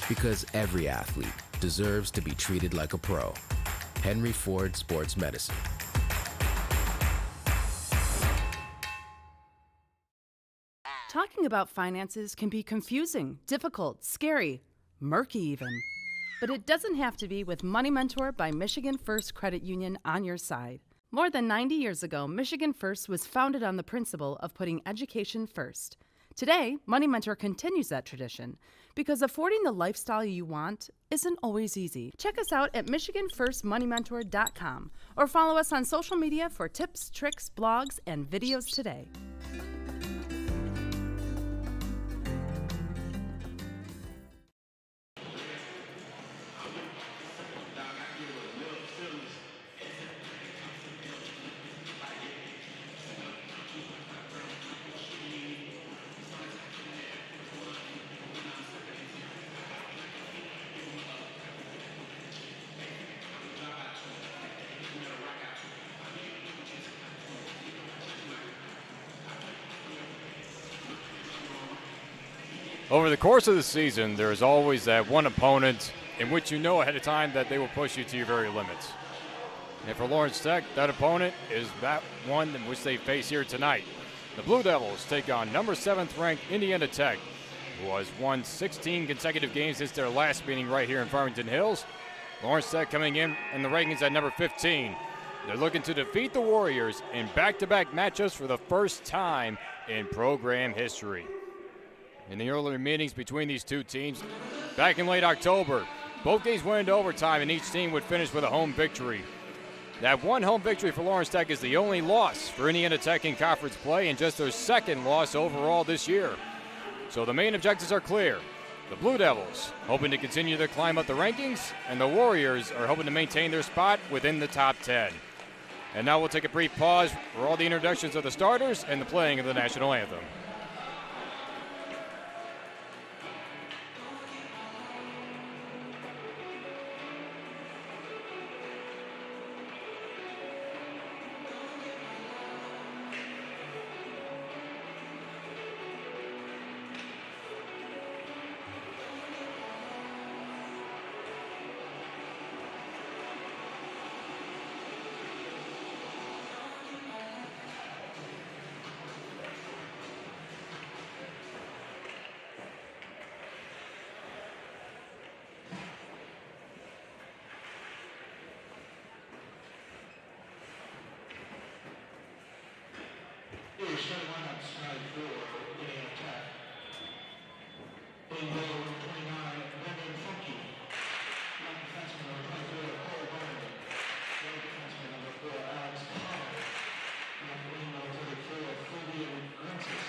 Because every athlete deserves to be treated like a pro. Henry Ford Sports Medicine. Talking about finances can be confusing, difficult, scary, murky even. But it doesn't have to be with Money Mentor by Michigan First Credit Union on your side. More than 90 years ago, Michigan First was founded on the principle of putting education first. Today, Money Mentor continues that tradition because affording the lifestyle you want isn't always easy. Check us out at MichiganFirstMoneyMentor.com or follow us on social media for tips, tricks, blogs, and videos today. Over the course of the season, there is always that one opponent in which you know ahead of time that they will push you to your very limits. And for Lawrence Tech, that opponent is that one in which they face here tonight. The Blue Devils take on number 7th ranked Indiana Tech, who has won 16 consecutive games since their last meeting right here in Farmington Hills. Lawrence Tech coming in the rankings at number 15. They're looking to defeat the Warriors in back-to-back matchups for the first time in program history. In the earlier meetings between these two teams, back in late October, both games went into overtime and each team would finish with a home victory. That one home victory for Lawrence Tech is the only loss for Indiana Tech in conference play and just their second loss overall this year. So the main objectives are clear. The Blue Devils hoping to continue their climb up the rankings, and the Warriors are hoping to maintain their spot within the top 10. And now we'll take a brief pause for all the introductions of the starters and the playing of the national anthem. Starting lineups tonight for Indiana Tech. In goal, number 29, Brandon Funky. Right defenseman, number 24, Cole Barney. Right defenseman, number 4, Alex Connor. Left wing, number 34, Fabian Grancis.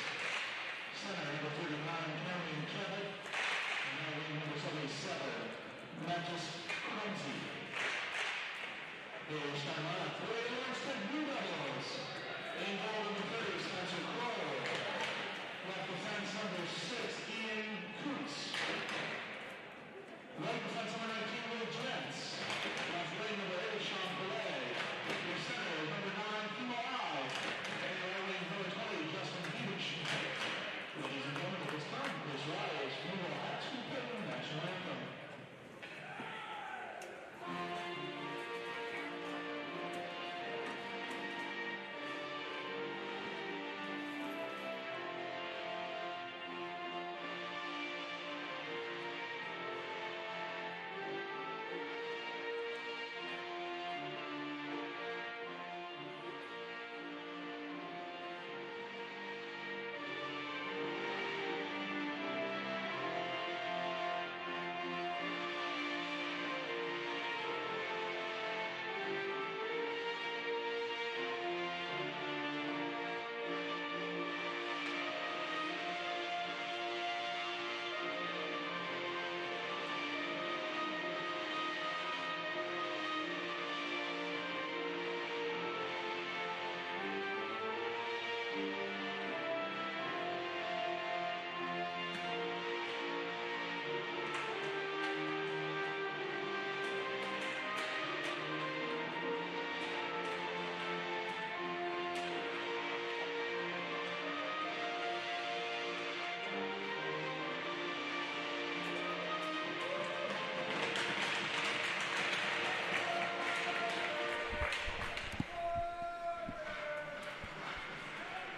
Center, number 39, Cameron Kevin. And right wing, number 77, Mathis Quincy. Their starting lineup for the Lawrence Tech Blue Devils. In goal, number 30, Spencer Crowe. Left defense, number 6, Ian Coots.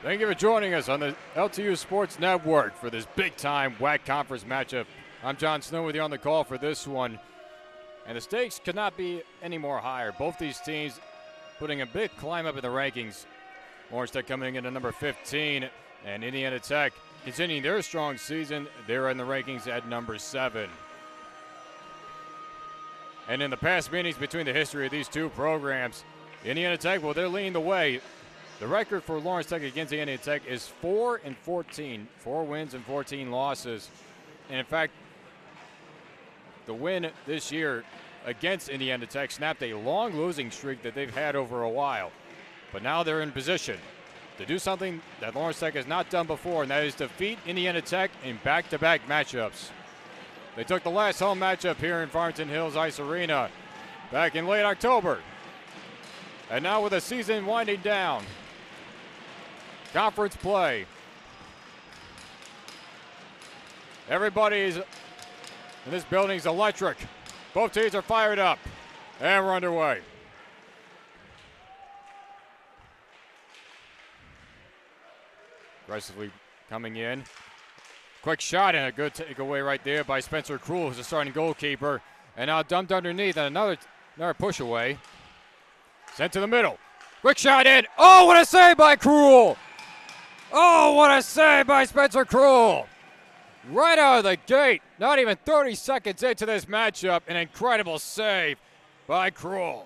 Thank you for joining us on the LTU Sports Network for this big-time WAC conference matchup. I'm John Snow with you on the call for this one. And the stakes could not be any more higher. Both these teams putting a big climb up in the rankings. Orange Tech coming in at number 15, and Indiana Tech continuing their strong season. They're in the rankings at number 7. And in the past meetings between the history of these two programs, Indiana Tech, well, they're leading the way. The record for Lawrence Tech against Indiana Tech is 4-14, 4 wins and 14 losses. And in fact, the win this year against Indiana Tech snapped a long losing streak that they've had over a while. But now they're in position to do something that Lawrence Tech has not done before, and that is defeat Indiana Tech in back-to-back matchups. They took the last home matchup here in Farmington Hills Ice Arena back in late October. And now with the season winding down, conference play, everybody's in this building's electric. Both teams are fired up, and we're underway. Aggressively coming in. Quick shot and a good takeaway right there by Spencer Krull, who's the starting goalkeeper. And now dumped underneath and another push away. Sent to the middle. Quick shot in. Oh, what a save by Krull! Oh, what a save by Spencer Krull! Right out of the gate, not even 30 seconds into this matchup, an incredible save by Krull.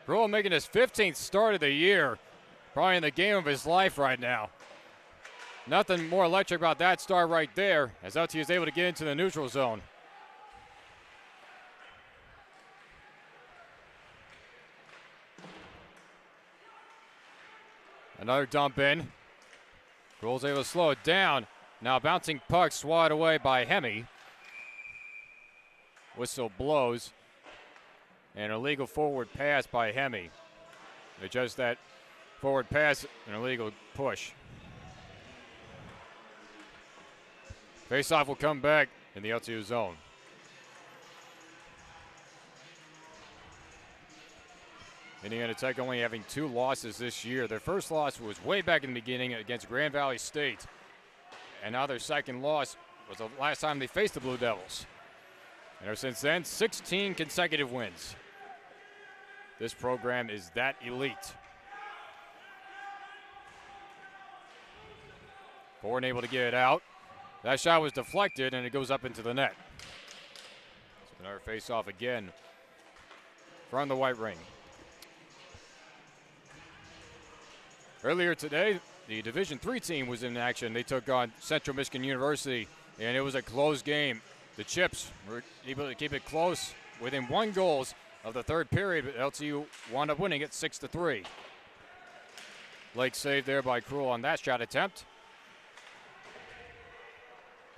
Krull making his 15th start of the year, probably in the game of his life right now. Nothing more electric about that start right there, as LTU is able to get into the neutral zone. Another dump in. Krull's able to slow it down. Now bouncing puck swatted away by Hemi. Whistle blows. An illegal forward pass by Hemi. Just that forward pass, an illegal push. Faceoff will come back in the LTU zone. Indiana Tech only having 2 losses this year. Their first loss was way back in the beginning against Grand Valley State. And now their second loss was the last time they faced the Blue Devils. And ever since then, 16 consecutive wins. This program is that elite. Ford able to get it out. That shot was deflected and it goes up into the net. So another face-off again from the white ring. Earlier today, the Division III team was in action. They took on Central Michigan University, and it was a close game. The Chips were able to keep it close within 1 goal of the third period, but LTU wound up winning it 6-3. Lake saved there by Krull on that shot attempt.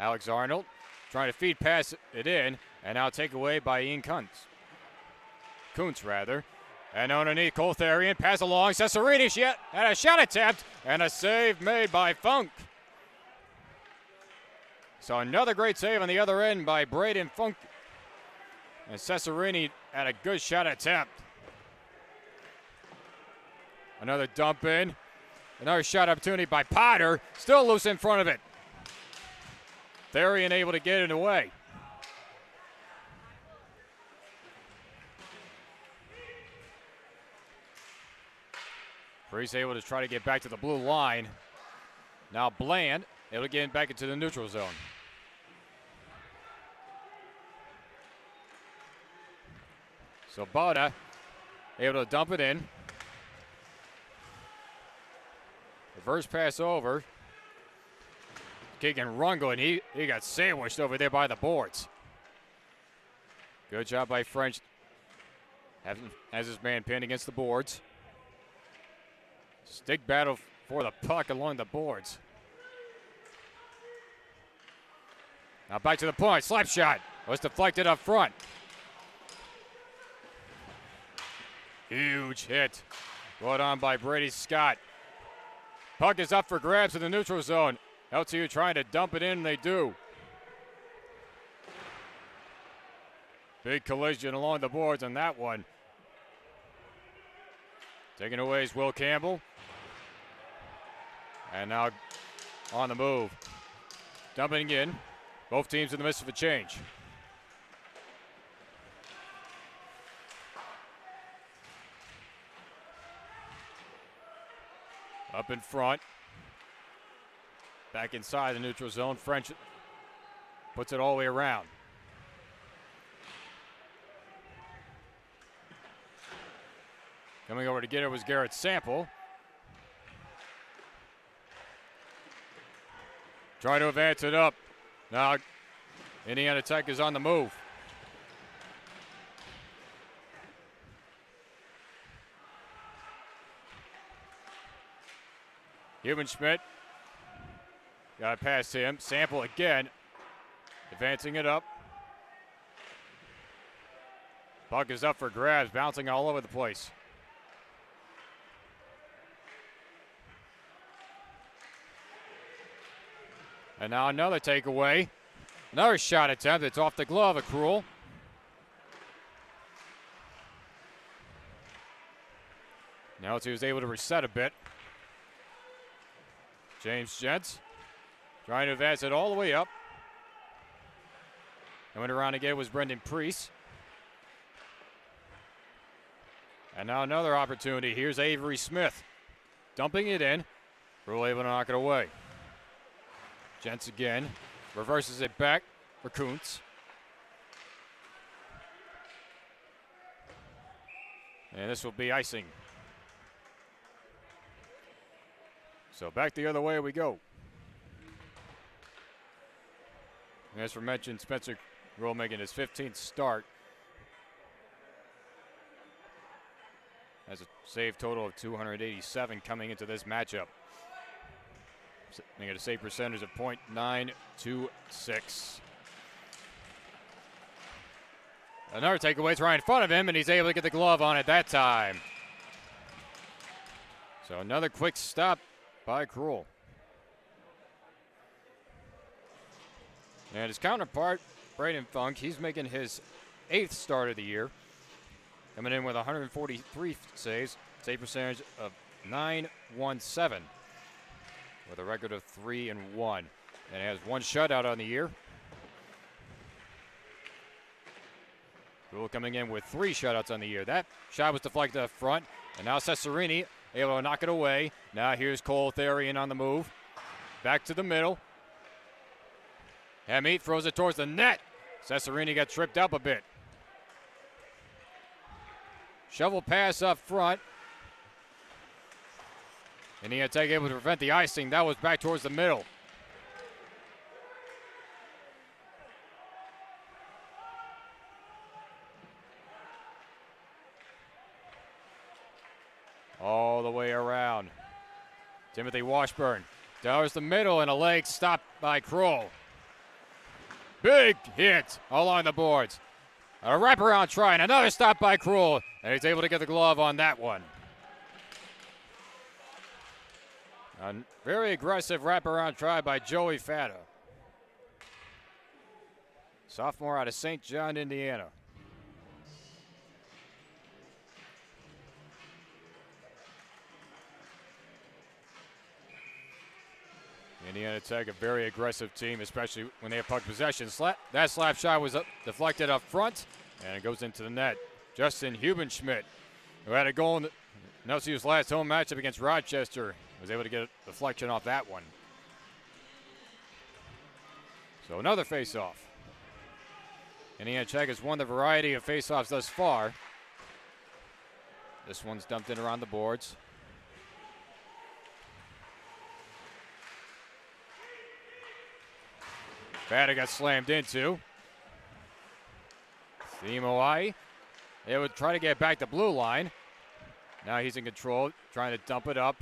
Alex Arnold trying to feed pass it in, and now take away by Ian Kuntz. And underneath, Coltharian, pass along, Cesarini had a shot attempt, and a save made by Funk. So another great save on the other end by Braden Funk. And Cesarini had a good shot attempt. Another dump in. Another shot opportunity by Potter. Still loose in front of it. Tharian able to get it away. Priest able to try to get back to the blue line. Now Bland able to get back into the neutral zone. So Bada able to dump it in. Reverse pass over. Keegan Rungo, and he got sandwiched over there by the boards. Good job by French. Has his man pinned against the boards. Stick battle for the puck along the boards. Now back to the point. Slap shot was deflected up front. Huge hit. Brought on by Brady Scott. Puck is up for grabs in the neutral zone. LTU trying to dump it in, and they do. Big collision along the boards on that one. Taking away is Will Campbell. And now on the move. Dumping in. Both teams in the midst of a change. Up in front. Back inside the neutral zone. French puts it all the way around. Coming over to get it was Garrett Sample. Trying to advance it up. Now Indiana Tech is on the move. Schmidt got it past him. Sample again, advancing it up. Puck is up for grabs, bouncing all over the place. And now another takeaway. Another shot attempt. It's off the glove of Krul. Now he was able to reset a bit. James Gents trying to advance it all the way up. Coming around again was Brendan Priest. And now another opportunity. Here's Avery Smith. Dumping it in. Krul able to knock it away. Gents again. Reverses it back for Kuntz. And this will be icing. So back the other way we go. And as we mentioned, Spencer Krul making his 15th start. Has a save total of 287 coming into this matchup. Making a save percentage of .926. Another takeaway, it's right in front of him, and he's able to get the glove on it that time. So another quick stop by Krul. And his counterpart, Braden Funk, he's making his 8th start of the year. Coming in with 143 saves, save percentage of .917. With a record of 3-1. And has one shutout on the year. Krul coming in with 3 shutouts on the year. That shot was deflected up front. And now Cesarini able to knock it away. Now here's Cole Therian on the move. Back to the middle. Hamid throws it towards the net. Cesarini got tripped up a bit. Shovel pass up front. And he had to take able to prevent the icing. That was back towards the middle. All the way around. Timothy Washburn. Down the middle and a leg stopped by Krul. Big hit along the boards. A wraparound try and another stop by Krul. And he's able to get the glove on that one. A very aggressive wraparound try by Joey Fata. Sophomore out of St. John, Indiana. Indiana Tech, a very aggressive team, especially when they have puck possession. That slap shot was deflected up front, and it goes into the net. Justin Hubenschmidt, who had a goal in NLCU's last home matchup against Rochester, was able to get a deflection off that one. So another face-off. Indiana Tech has won the variety of face-offs thus far. This one's dumped in around the boards. Fata got slammed into. Thimoai. They would try to get back the blue line. Now he's in control, trying to dump it up.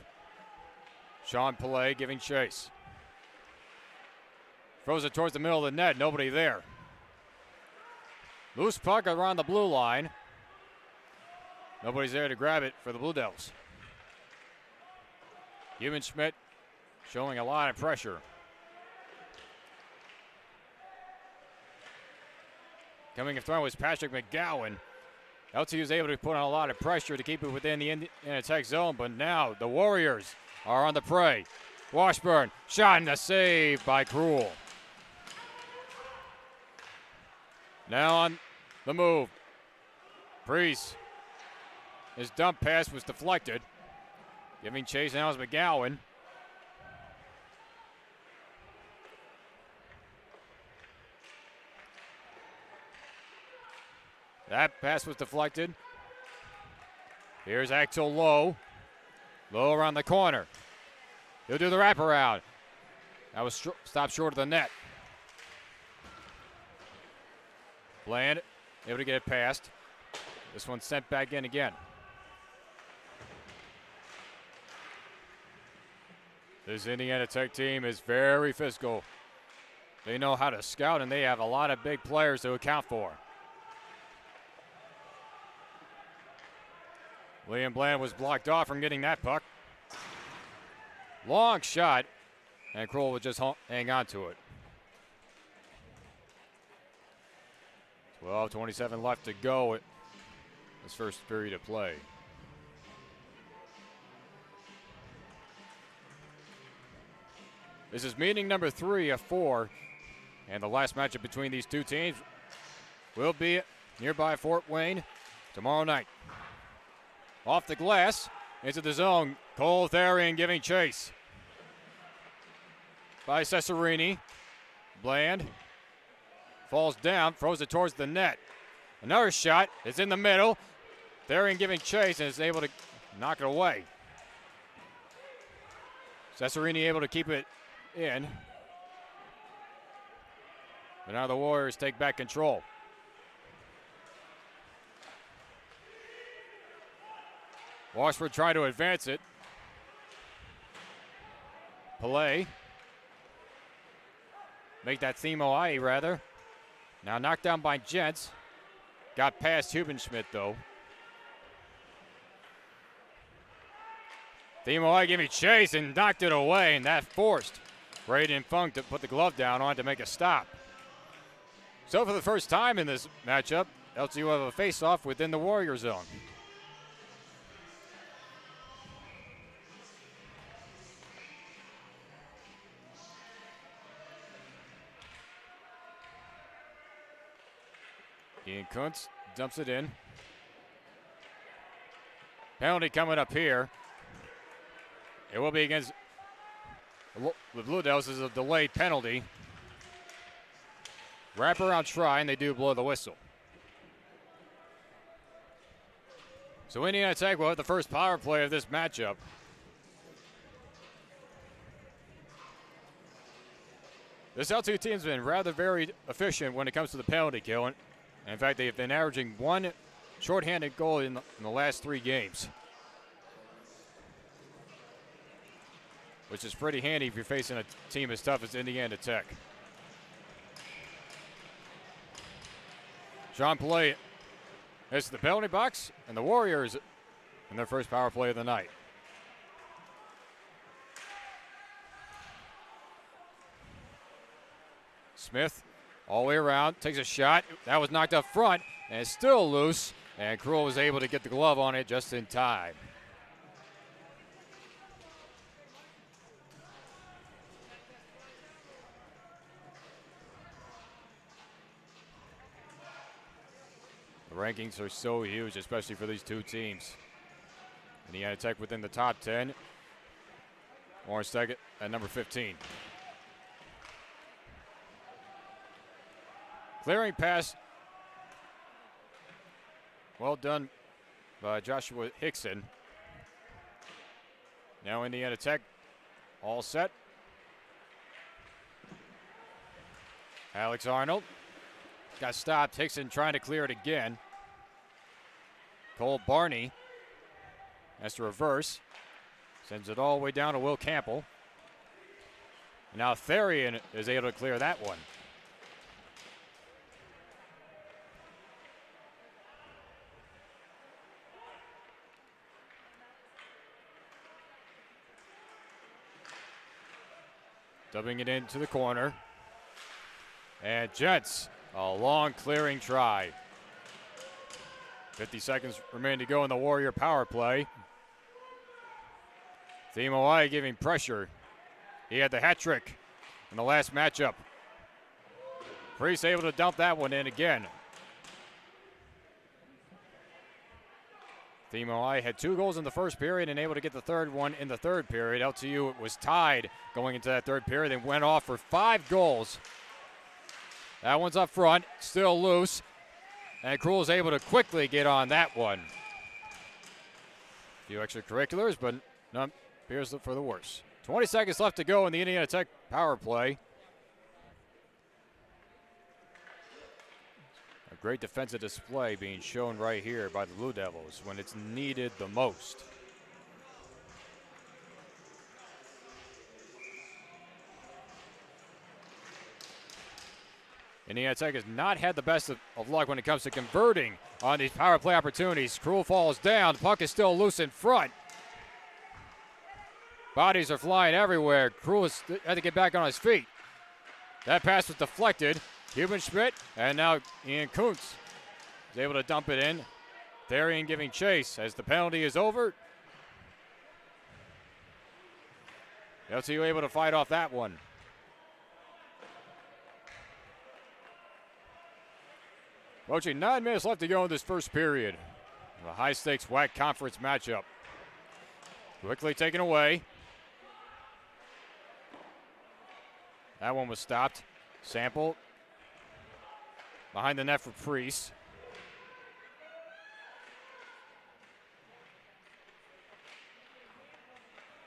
Sean Pillay giving chase. Throws it towards the middle of the net, nobody there. Loose puck around the blue line. Nobody's there to grab it for the Blue Devils. Schmidt showing a lot of pressure. coming in front was Patrick McGowan. LTU was able to put on a lot of pressure to keep it within the Indiana Tech zone, but now the Warriors are on the prey. Washburn, shot and a save by Cruel. Now on the move. Priest. His dump pass was deflected. Giving chase now is McGowan. That pass was deflected. Here's Axel Lowe. Lowe around the corner. He'll do the wraparound. That was stopped short of the net. Bland able to get it past. This one sent back in again. This Indiana Tech team is very physical. They know how to scout, and they have a lot of big players to account for. Liam Bland was blocked off from getting that puck. Long shot, and Kroll would just hang on to it. 12:27 left to go. This first period of play. This is meeting number 3 of 4, and the last matchup between these two teams will be at nearby Fort Wayne tomorrow night. Off the glass, into the zone, Cole Therian giving chase. By Cesarini. Bland falls down, throws it towards the net. Another shot is in the middle. Therian giving chase and is able to knock it away. Cesarini able to keep it in. But now the Warriors take back control. Washford trying to advance it. Pillay. Make that Themo Ai rather. Now knocked down by Gents. Got past Hubenschmidt though. Themo Ai gave me chase and knocked it away, and that forced Braden Funk to put the glove down on to make a stop. So for the first time in this matchup, LTU have a face-off within the Warrior zone. Ian Kuntz dumps it in. Penalty coming up here. It will be against the Blue Devils. This is a delayed penalty. Wraparound try, and they do blow the whistle. So Indiana Tech will have the first power play of this matchup. This LTU team's been rather very efficient when it comes to the penalty kill. In fact, they've been averaging 1 shorthanded goal in the last 3 games, which is pretty handy if you're facing a team as tough as Indiana Tech. Sean Pillay hits the penalty box, and the Warriors in their first power play of the night. Smith all the way around, takes a shot. That was knocked up front, and it's still loose, and Cruel was able to get the glove on it just in time. The rankings are so huge, especially for these two teams. Indiana Tech within the top 10. Orange Tech at number 15. Clearing pass. Well done by Joshua Hickson. Now Indiana Tech all set. Alex Arnold got stopped. Hickson trying to clear it again. Cole Barney has to reverse. Sends it all the way down to Will Campbell. And now Therian is able to clear that one. Dubbing it into the corner. And Jets A long clearing try. 50 seconds remain to go in the Warrior power play. Team Hawaii giving pressure. He had the hat trick in the last matchup. Priest able to dump that one in again. Team Hawaii had 2 goals in the first period and able to get the third one in the third period. LTU was tied going into that third period and went off for 5 goals. That one's up front, still loose. And Cruel is able to quickly get on that one. A few extracurriculars, but none appears for the worse. 20 seconds left to go in the Indiana Tech power play. A great defensive display being shown right here by the Blue Devils when it's needed the most. Indiana Tech has not had the best of luck when it comes to converting on these power play opportunities. Cruel falls down. The puck is still loose in front. Bodies are flying everywhere. Cruel had to get back on his feet. That pass was deflected. Cuban Schmidt and now Ian Kuntz is able to dump it in. Therian giving chase as the penalty is over. LTU able to fight off that one. Approaching 9 minutes left to go in this first period. A high-stakes WAC conference matchup. Quickly taken away. That one was stopped. Sample behind the net for Priest.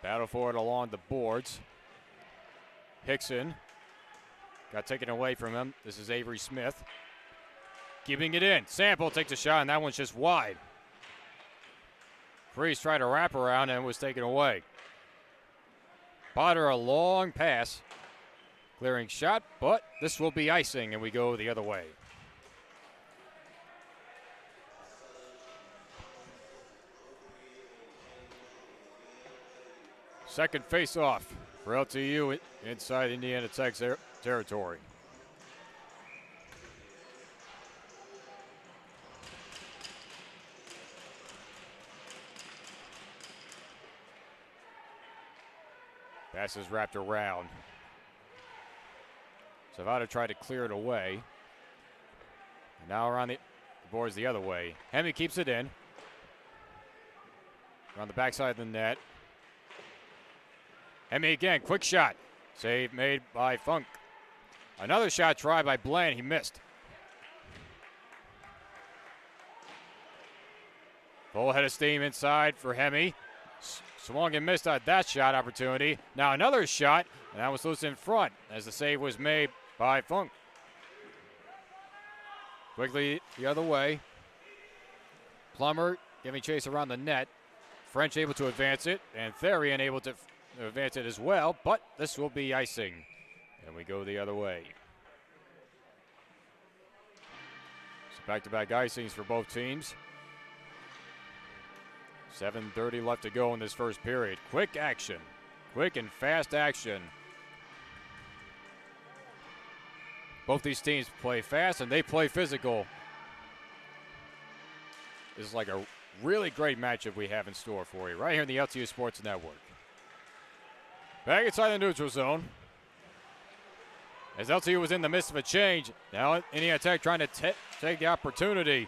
Battle for it along the boards. Hickson got taken away from him. This is Avery Smith. Keeping it in. Sample takes a shot, and that one's just wide. Priest tried to wrap around and was taken away. Potter, a long pass. Clearing shot, but this will be icing, and we go the other way. Second face-off for LTU inside Indiana Tech's territory. Pass is wrapped around. Zavada tried to clear it away. Now around the boards the other way. Hemi keeps it in. Around the backside of the net. Hemi again, quick shot. Save made by Funk. Another shot tried by Bland, he missed. Full head of steam inside for Hemi. Swung and missed on that shot opportunity. Now another shot, and that was loose in front as the save was made by Funk. Quickly the other way. Plummer giving chase around the net. French able to advance it, and Therian able to advance it as well, but this will be icing. And we go the other way. So back-to-back icings for both teams. 7:30 left to go in this first period. Quick action. Quick and fast action. Both these teams play fast and they play physical. This is like a really great matchup we have in store for you right here in the LTU Sports Network. Back inside the neutral zone. As LTU was in the midst of a change, now Indiana Tech trying to take the opportunity.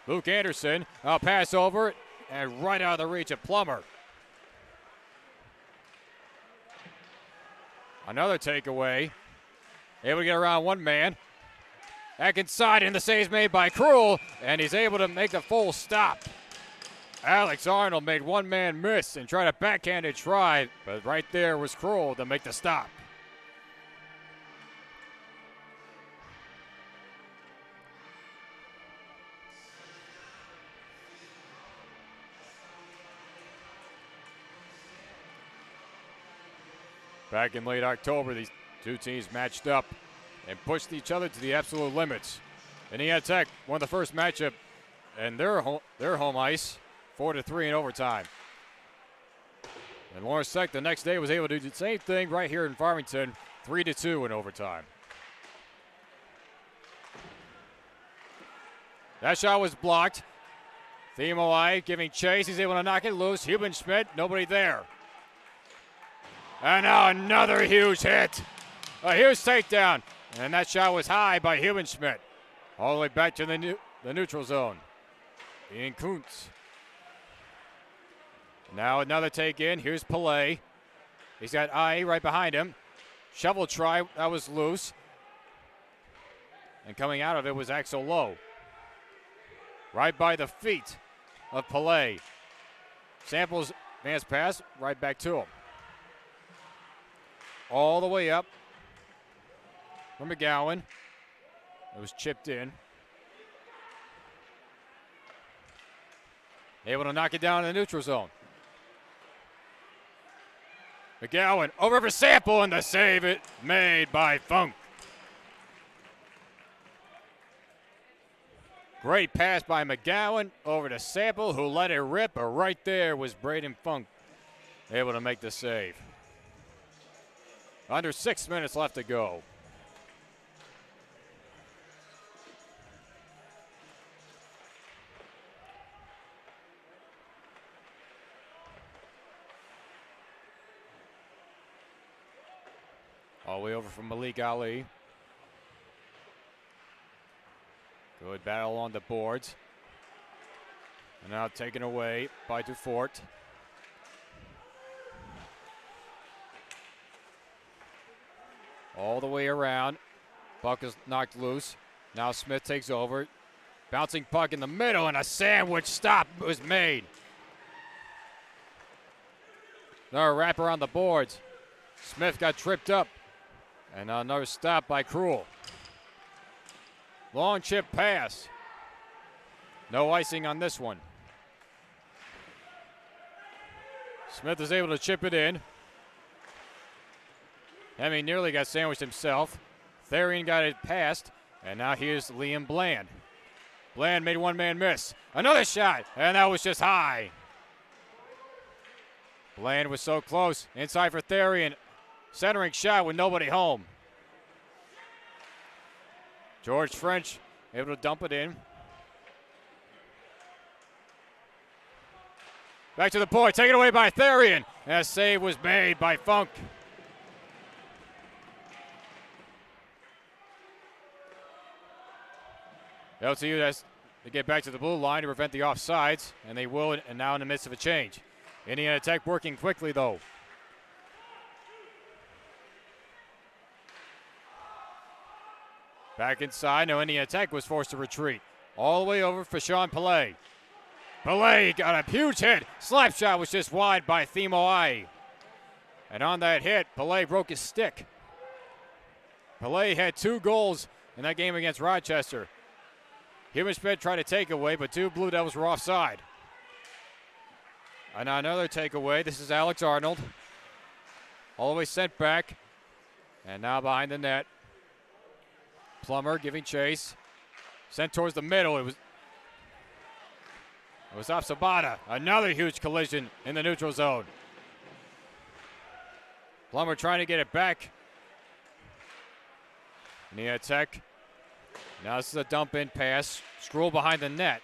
Luke Anderson, I'll pass over it. And right out of the reach of Plummer. Another takeaway. Able to get around one man. Back inside, and the save's made by Cruel, and he's able to make the full stop. Alex Arnold made one man miss and tried a backhanded try, but right there was Cruel to make the stop. Back in late October, these two teams matched up and pushed each other to the absolute limits. Indiana Tech won the first matchup and their home ice 4-3 in overtime. And Lawrence Tech the next day was able to do the same thing right here in Farmington, 3-2 in overtime. That shot was blocked. Thiemoai giving chase. He's able to knock it loose. Hubenschmidt, nobody there. And now another huge hit. A huge takedown. And that shot was high by Hubenschmidt. All the way back to the neutral zone. Ian Kuntz. Now another take in. Here's Pillay. He's got Ai right behind him. Shovel try. That was loose. And coming out of it was Axel Lowe. Right by the feet of Pillay. Samples advance pass right back to him. All the way up from McGowan. It was chipped in. Able to knock it down in the neutral zone. McGowan over for Sample, and the save it made by Funk. Great pass by McGowan over to Sample, who let it rip, but right there was Braden Funk able to make the save. Under 6 minutes left to go. All the way over from Malik Ali. Good battle on the boards. And now taken away by Dufort. All the way around. Puck is knocked loose. Now Smith takes over. Bouncing puck in the middle, and a sandwich stop was made. Another wrapper on the boards. Smith got tripped up. And another stop by Krul. Long chip pass. No icing on this one. Smith is able to chip it in. Hemming nearly got sandwiched himself. Therian got it past. And now here's Liam Bland. Bland made one man miss. Another shot. And that was just high. Bland was so close. Inside for Therian. Centering shot with nobody home. George French able to dump it in. Back to the point. Taken away by Therian. And a save was made by Funk. LTU has to get back to the blue line to prevent the offsides. And they will, and now in the midst of a change. Indiana Tech working quickly, though. Back inside. Now Indiana Tech was forced to retreat. All the way over for Sean Pillay. Pillay got a huge hit. Slap shot was just wide by Thiemoai. And on that hit, Pillay broke his stick. Pillay had 2 goals in that game against Rochester. Hubenschmidt tried to take away, but 2 Blue Devils were offside. And another takeaway. This is Alex Arnold. All the way sent back. And now behind the net. Plummer giving chase. Sent towards the middle. It was off Sabata. Another huge collision in the neutral zone. Plummer trying to get it back. Nia Tech. Now this is a dump in pass. Scroll behind the net.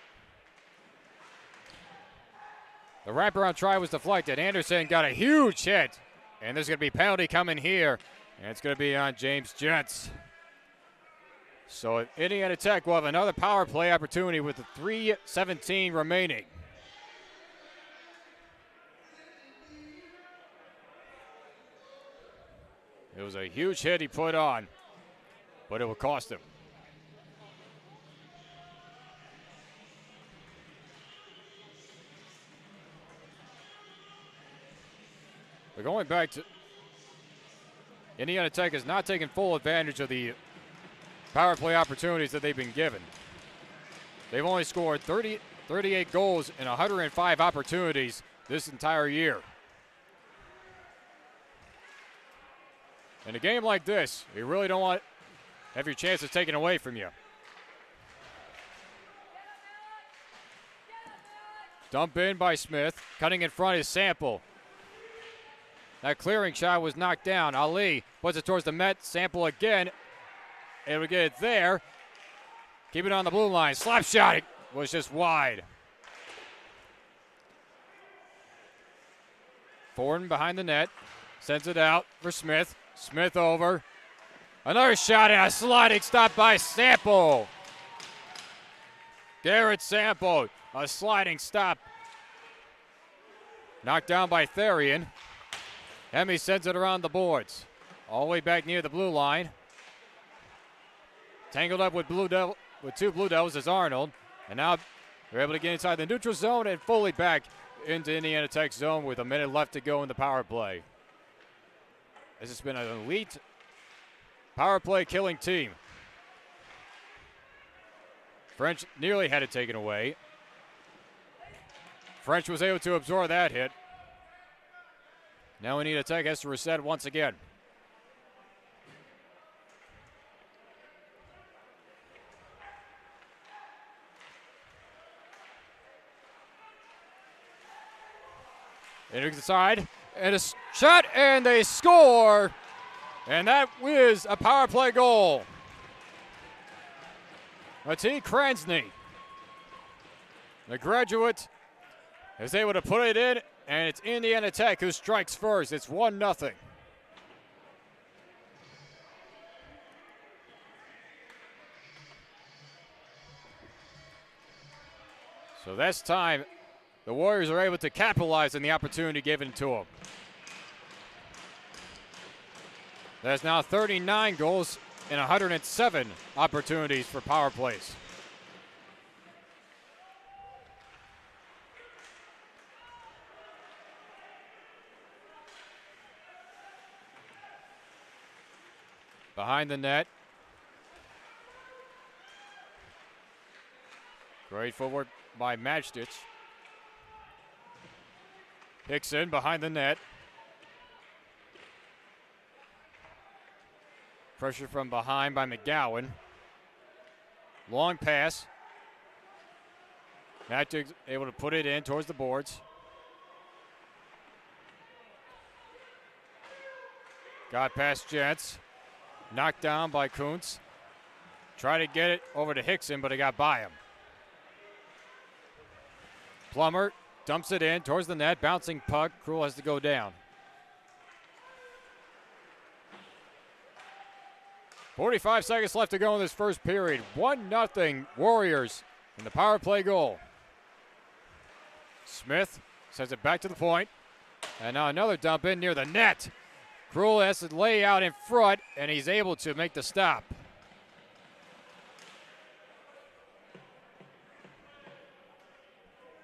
The wraparound try was deflected. Anderson got a huge hit. And there's going to be a penalty coming here. And it's going to be on James Jentz. So Indiana Tech will have another power play opportunity with the 3:17 remaining. It was a huge hit he put on, but it will cost him. But going back to Indiana Tech has not taken full advantage of the power play opportunities that they've been given. They've only scored 38 goals in 105 opportunities this entire year. In a game like this, you really don't want to have your chances taken away from you. Dump in by Smith. Cutting in front is Sample. That clearing shot was knocked down. Ali puts it towards the Met. Sample again. Able to get it there. Keep it on the blue line. Slap shot. It was just wide. Forden behind the net. Sends it out for Smith. Smith over. Another shot and a sliding stop by Sample. Garrett Sample. A sliding stop. Knocked down by Therian. Hemi sends it around the boards. All the way back near the blue line. Tangled up with two Blue Devils is Arnold. And now they're able to get inside the neutral zone and fully back into Indiana Tech zone with a minute left to go in the power play. This has been an elite power play killing team. French nearly had it taken away. French was able to absorb that hit. Now Indiana Tech has to reset once again. Inside, and a shot, and they score. And that is a power play goal. Matej Krasny, the graduate, is able to put it in, and it's Indiana Tech who strikes first. It's 1-0. So this time, the Warriors are able to capitalize on the opportunity given to them. There's now 39 goals and 107 opportunities for power plays. Behind the net. Great footwork by Matchstich. Hickson behind the net. Pressure from behind by McGowan. Long pass. Matchstich able to put it in towards the boards. Got past Jentz. Knocked down by Kuntz. Tried to get it over to Hickson, but it got by him. Plummer dumps it in towards the net. Bouncing puck. Krul has to go down. 45 seconds left to go in this first period. 1-0 Warriors in the power play goal. Smith sends it back to the point. And now another dump in near the net. Krul has to lay out in front, and he's able to make the stop.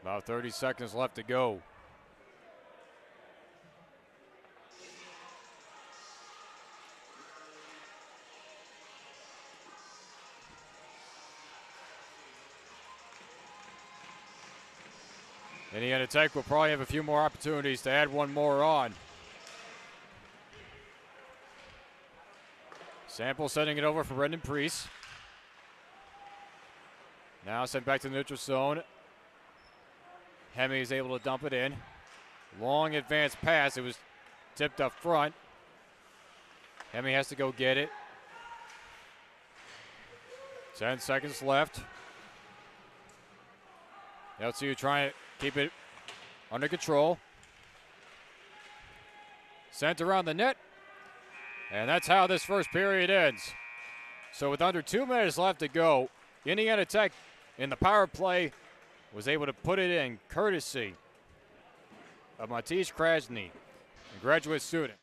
About 30 seconds left to go. Indiana Tech will probably have a few more opportunities to add one more on. Sample sending it over for Brendan Priest. Now sent back to the neutral zone. Hemi is able to dump it in. Long advance pass. It was tipped up front. Hemi has to go get it. 10 seconds left. LTU trying to keep it under control. Sent around the net. And that's how this first period ends. So with under 2 minutes left to go, Indiana Tech in the power play was able to put it in courtesy of Matej Krasny, a graduate student.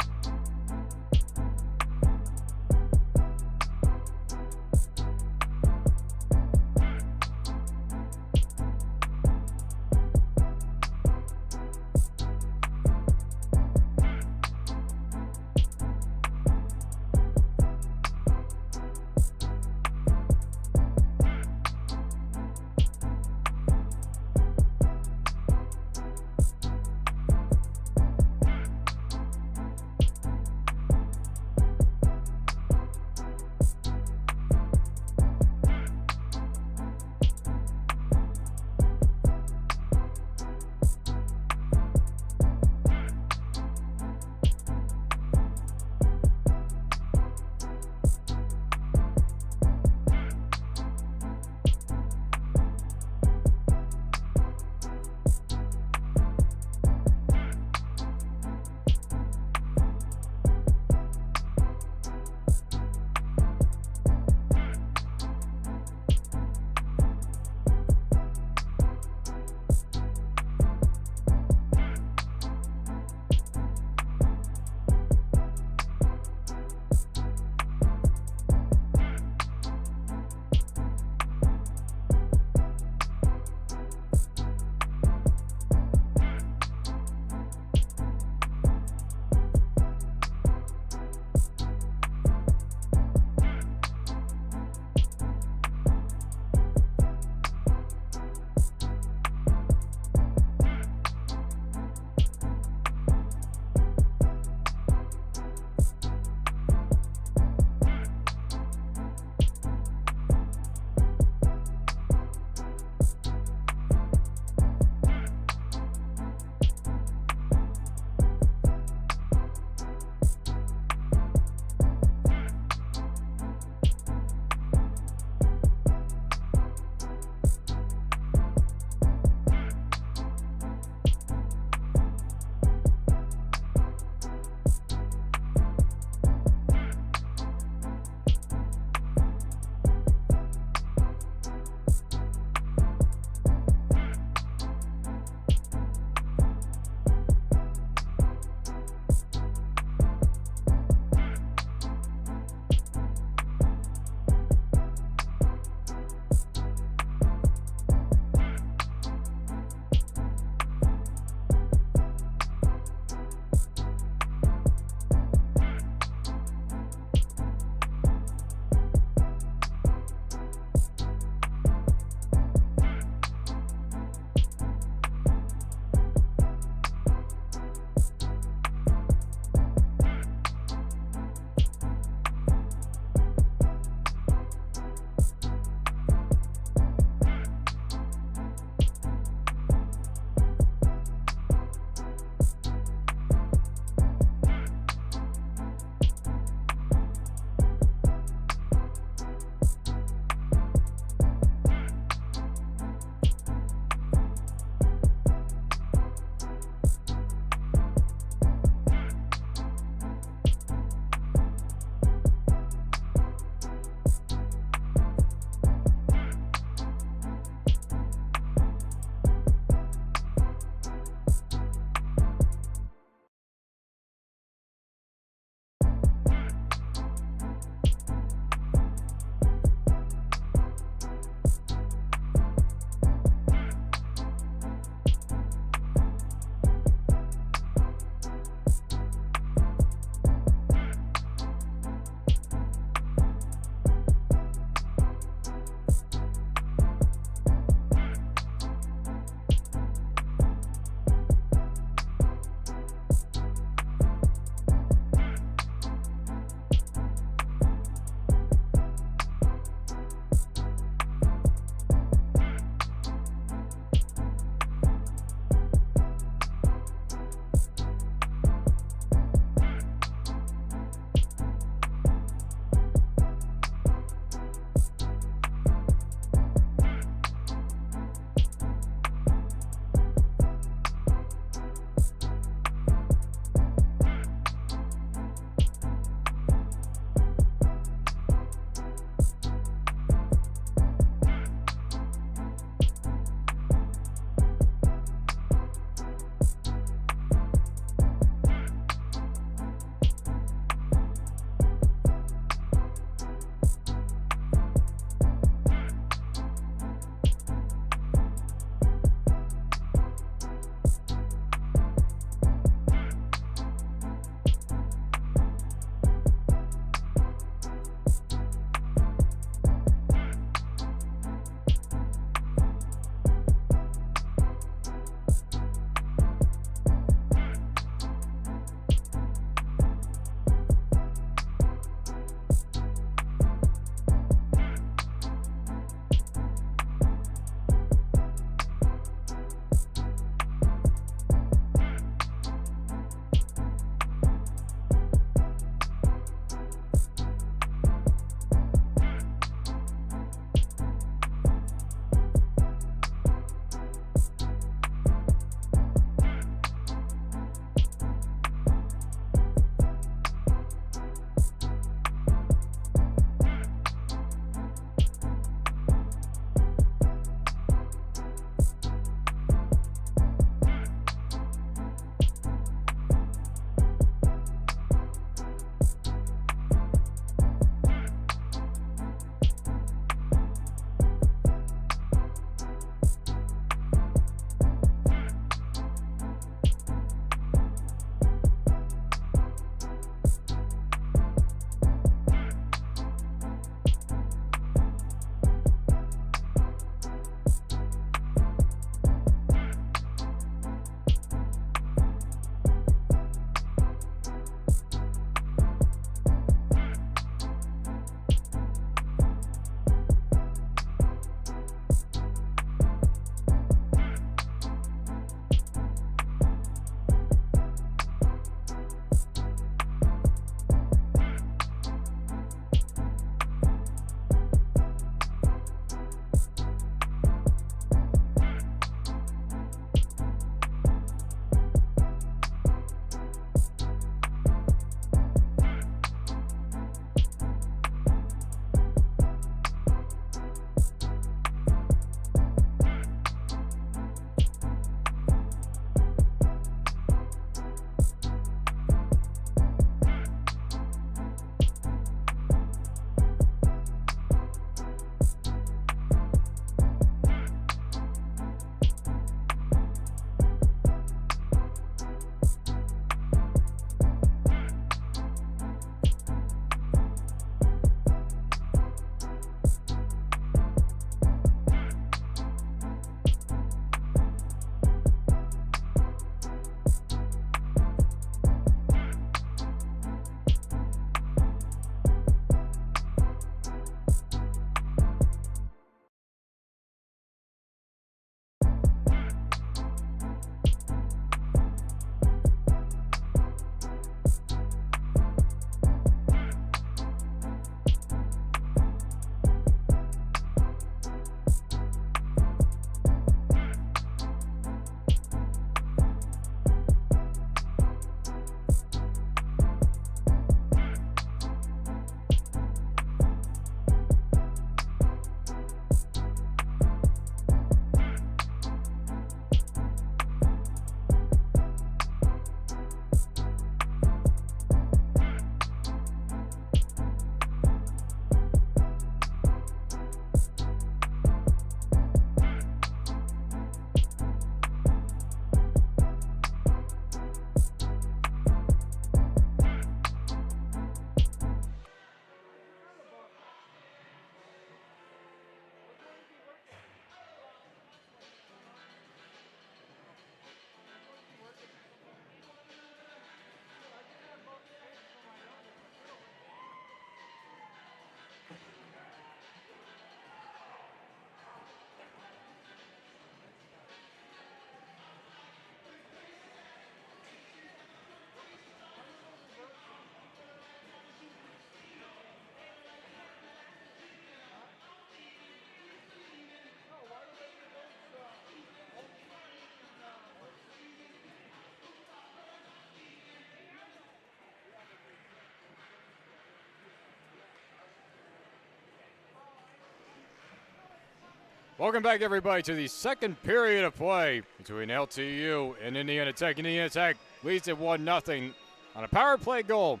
Welcome back, everybody, to the second period of play between LTU and Indiana Tech. Indiana Tech leads at 1-0 on a power play goal,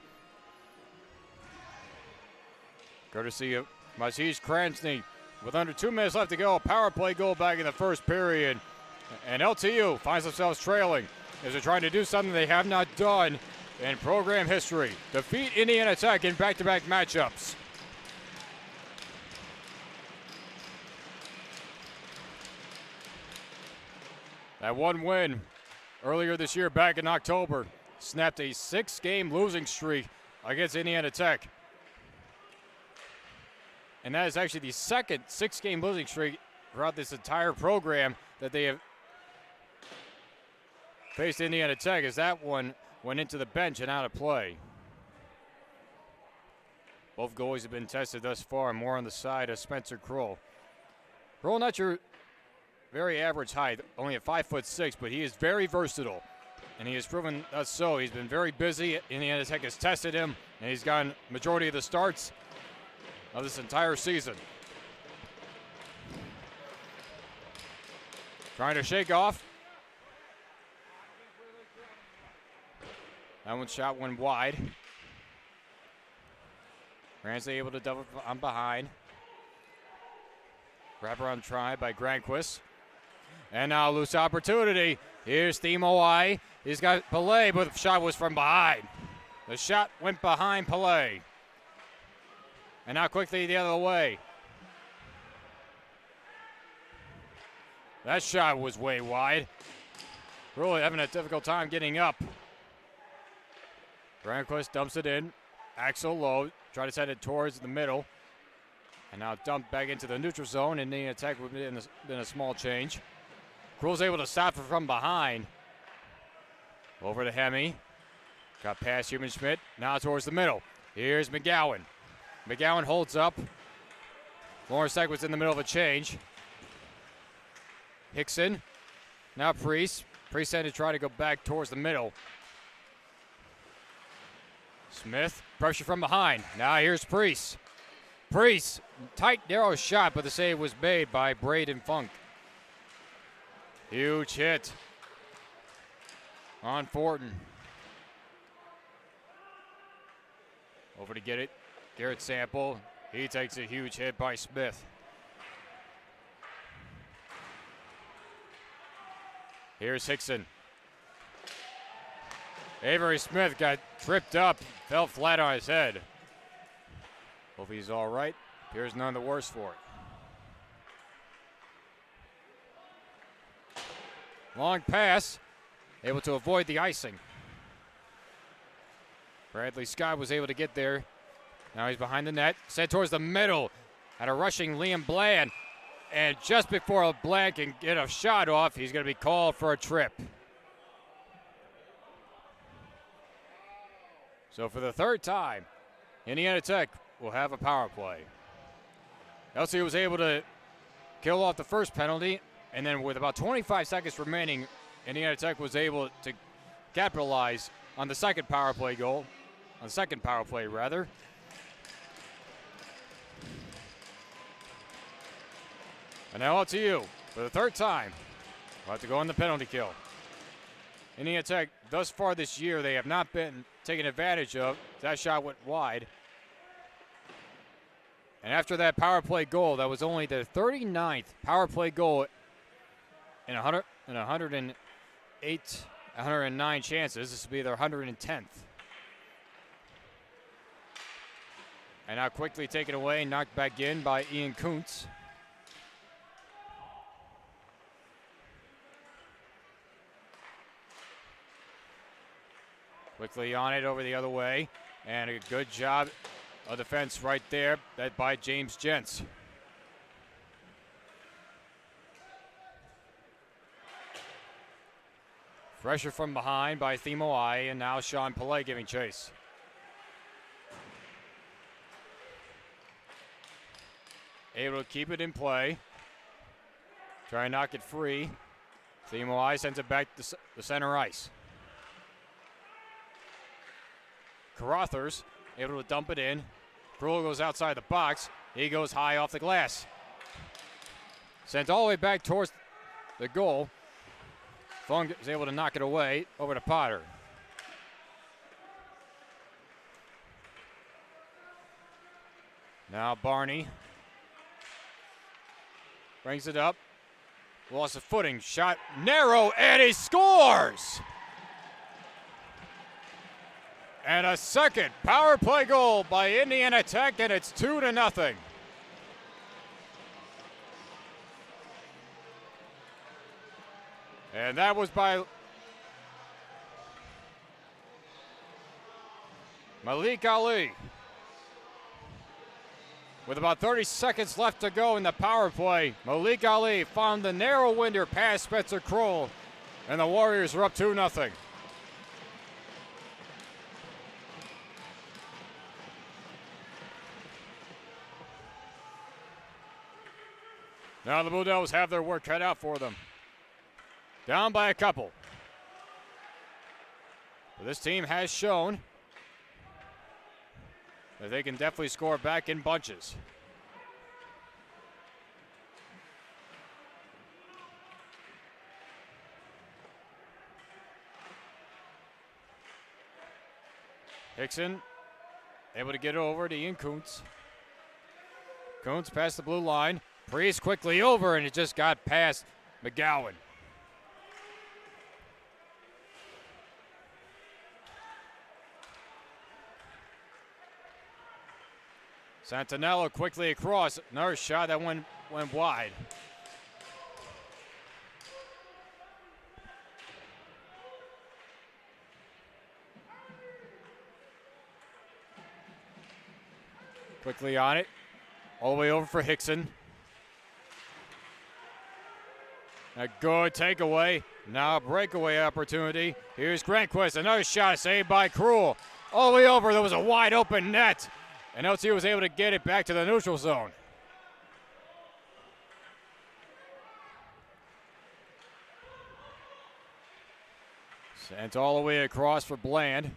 courtesy of Maciej Krasny. With under 2 minutes left to go, a power play goal back in the first period. And LTU finds themselves trailing as they're trying to do something they have not done in program history: defeat Indiana Tech in back-to-back matchups. That one win earlier this year, back in October, snapped a 6-game losing streak against Indiana Tech. And that is actually the second 6-game losing streak throughout this entire program that they have faced Indiana Tech, as that one went into the bench and out of play. Both goalies have been tested thus far, more on the side of Spencer Kroll. Kroll, not your very average height, only at 5'6", but he is very versatile, and he has proven us so. He's been very busy. Indiana Tech has tested him, and he's gotten majority of the starts of this entire season. Trying to shake off. That one shot went wide. Ramsey able to double on behind. Wraparound try by Granquist. And now loose opportunity. Here's Timo I. He's got Pelé, but the shot was from behind. The shot went behind Pelé. And now quickly the other way. That shot was way wide. Really having a difficult time getting up. Granquist dumps it in. Axel low. Try to send it towards the middle. And now dumped back into the neutral zone. And the attack would have been a small change. Kroll's able to stop it from behind. Over to Hemme. Got past Human-Schmidt. Now towards the middle. Here's McGowan. McGowan holds up. Lawrence Tech was in the middle of a change. Hickson. Now Priest. Priest had to try to go back towards the middle. Smith. Pressure from behind. Now here's Priest. Priest. Tight, narrow shot, but the save was made by Braden Funk. Huge hit on Fortin. Over to get it. Garrett Sample. He takes a huge hit by Smith. Here's Hickson. Avery Smith got tripped up, fell flat on his head. Hope he's all right. Appears none the worse for it. Long pass, able to avoid the icing. Bradley Scott was able to get there. Now he's behind the net, sent towards the middle at a rushing Liam Bland. And just before Bland can get a shot off, he's going to be called for a trip. So for the third time, Indiana Tech will have a power play. LTU was able to kill off the first penalty, and then with about 25 seconds remaining, Indiana Tech was able to capitalize on the second power play goal, on the second power play rather. And now LTU, for the third time, will have to go on the penalty kill. Indiana Tech, thus far this year, they have not been taken advantage of. That shot went wide. And after that power play goal, that was only the 39th power play goal in 109 chances. This will be their 110th. And now quickly taken away, knocked back in by Ian Kuntz. Quickly on it over the other way. And a good job of defense right there, that by James Gents. Pressure from behind by Timo I, and now Sean Pelé giving chase. Able to keep it in play. Try and knock it free. Timo I sends it back to the center ice. Carothers able to dump it in. Kroll goes outside the box. He goes high off the glass. Sent all the way back towards the goal. Fung was able to knock it away over to Potter. Now Barney brings it up. Lost a footing. Shot narrow, and he scores! And a second power play goal by Indiana Tech, and it's 2-0. And that was by Malik Ali. With about 30 seconds left to go in the power play, Malik Ali found the narrow window past Spencer Kroll, and the Warriors are up 2-0. Now the Blue Devils have their work cut out for them. Down by a couple. But this team has shown that they can definitely score back in bunches. Hickson able to get it over to Ian Kuntz. Kuntz past the blue line. Priest quickly over, and it just got past McGowan. Santinello quickly across. Another shot that went wide. Quickly on it. All the way over for Hickson. A good takeaway. Now a breakaway opportunity. Here's Granquist. Another shot saved by Krul. All the way over. There was a wide open net. And LTU was able to get it back to the neutral zone. Sent all the way across for Bland.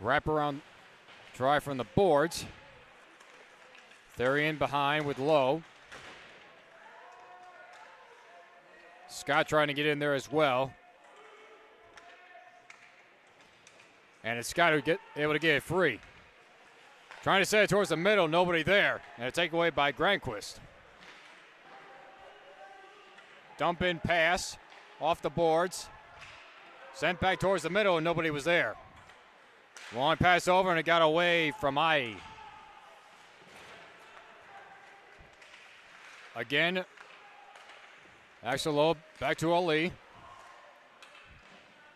Wrap around try from the boards. Therian behind with Lowe. Scott trying to get in there as well. And it's Scott who able to get it free. Trying to set it towards the middle, nobody there. And a takeaway by Granquist. Dump in pass off the boards. Sent back towards the middle and nobody was there. Long pass over and it got away from Ai. Again, Axel Loeb back to Ali.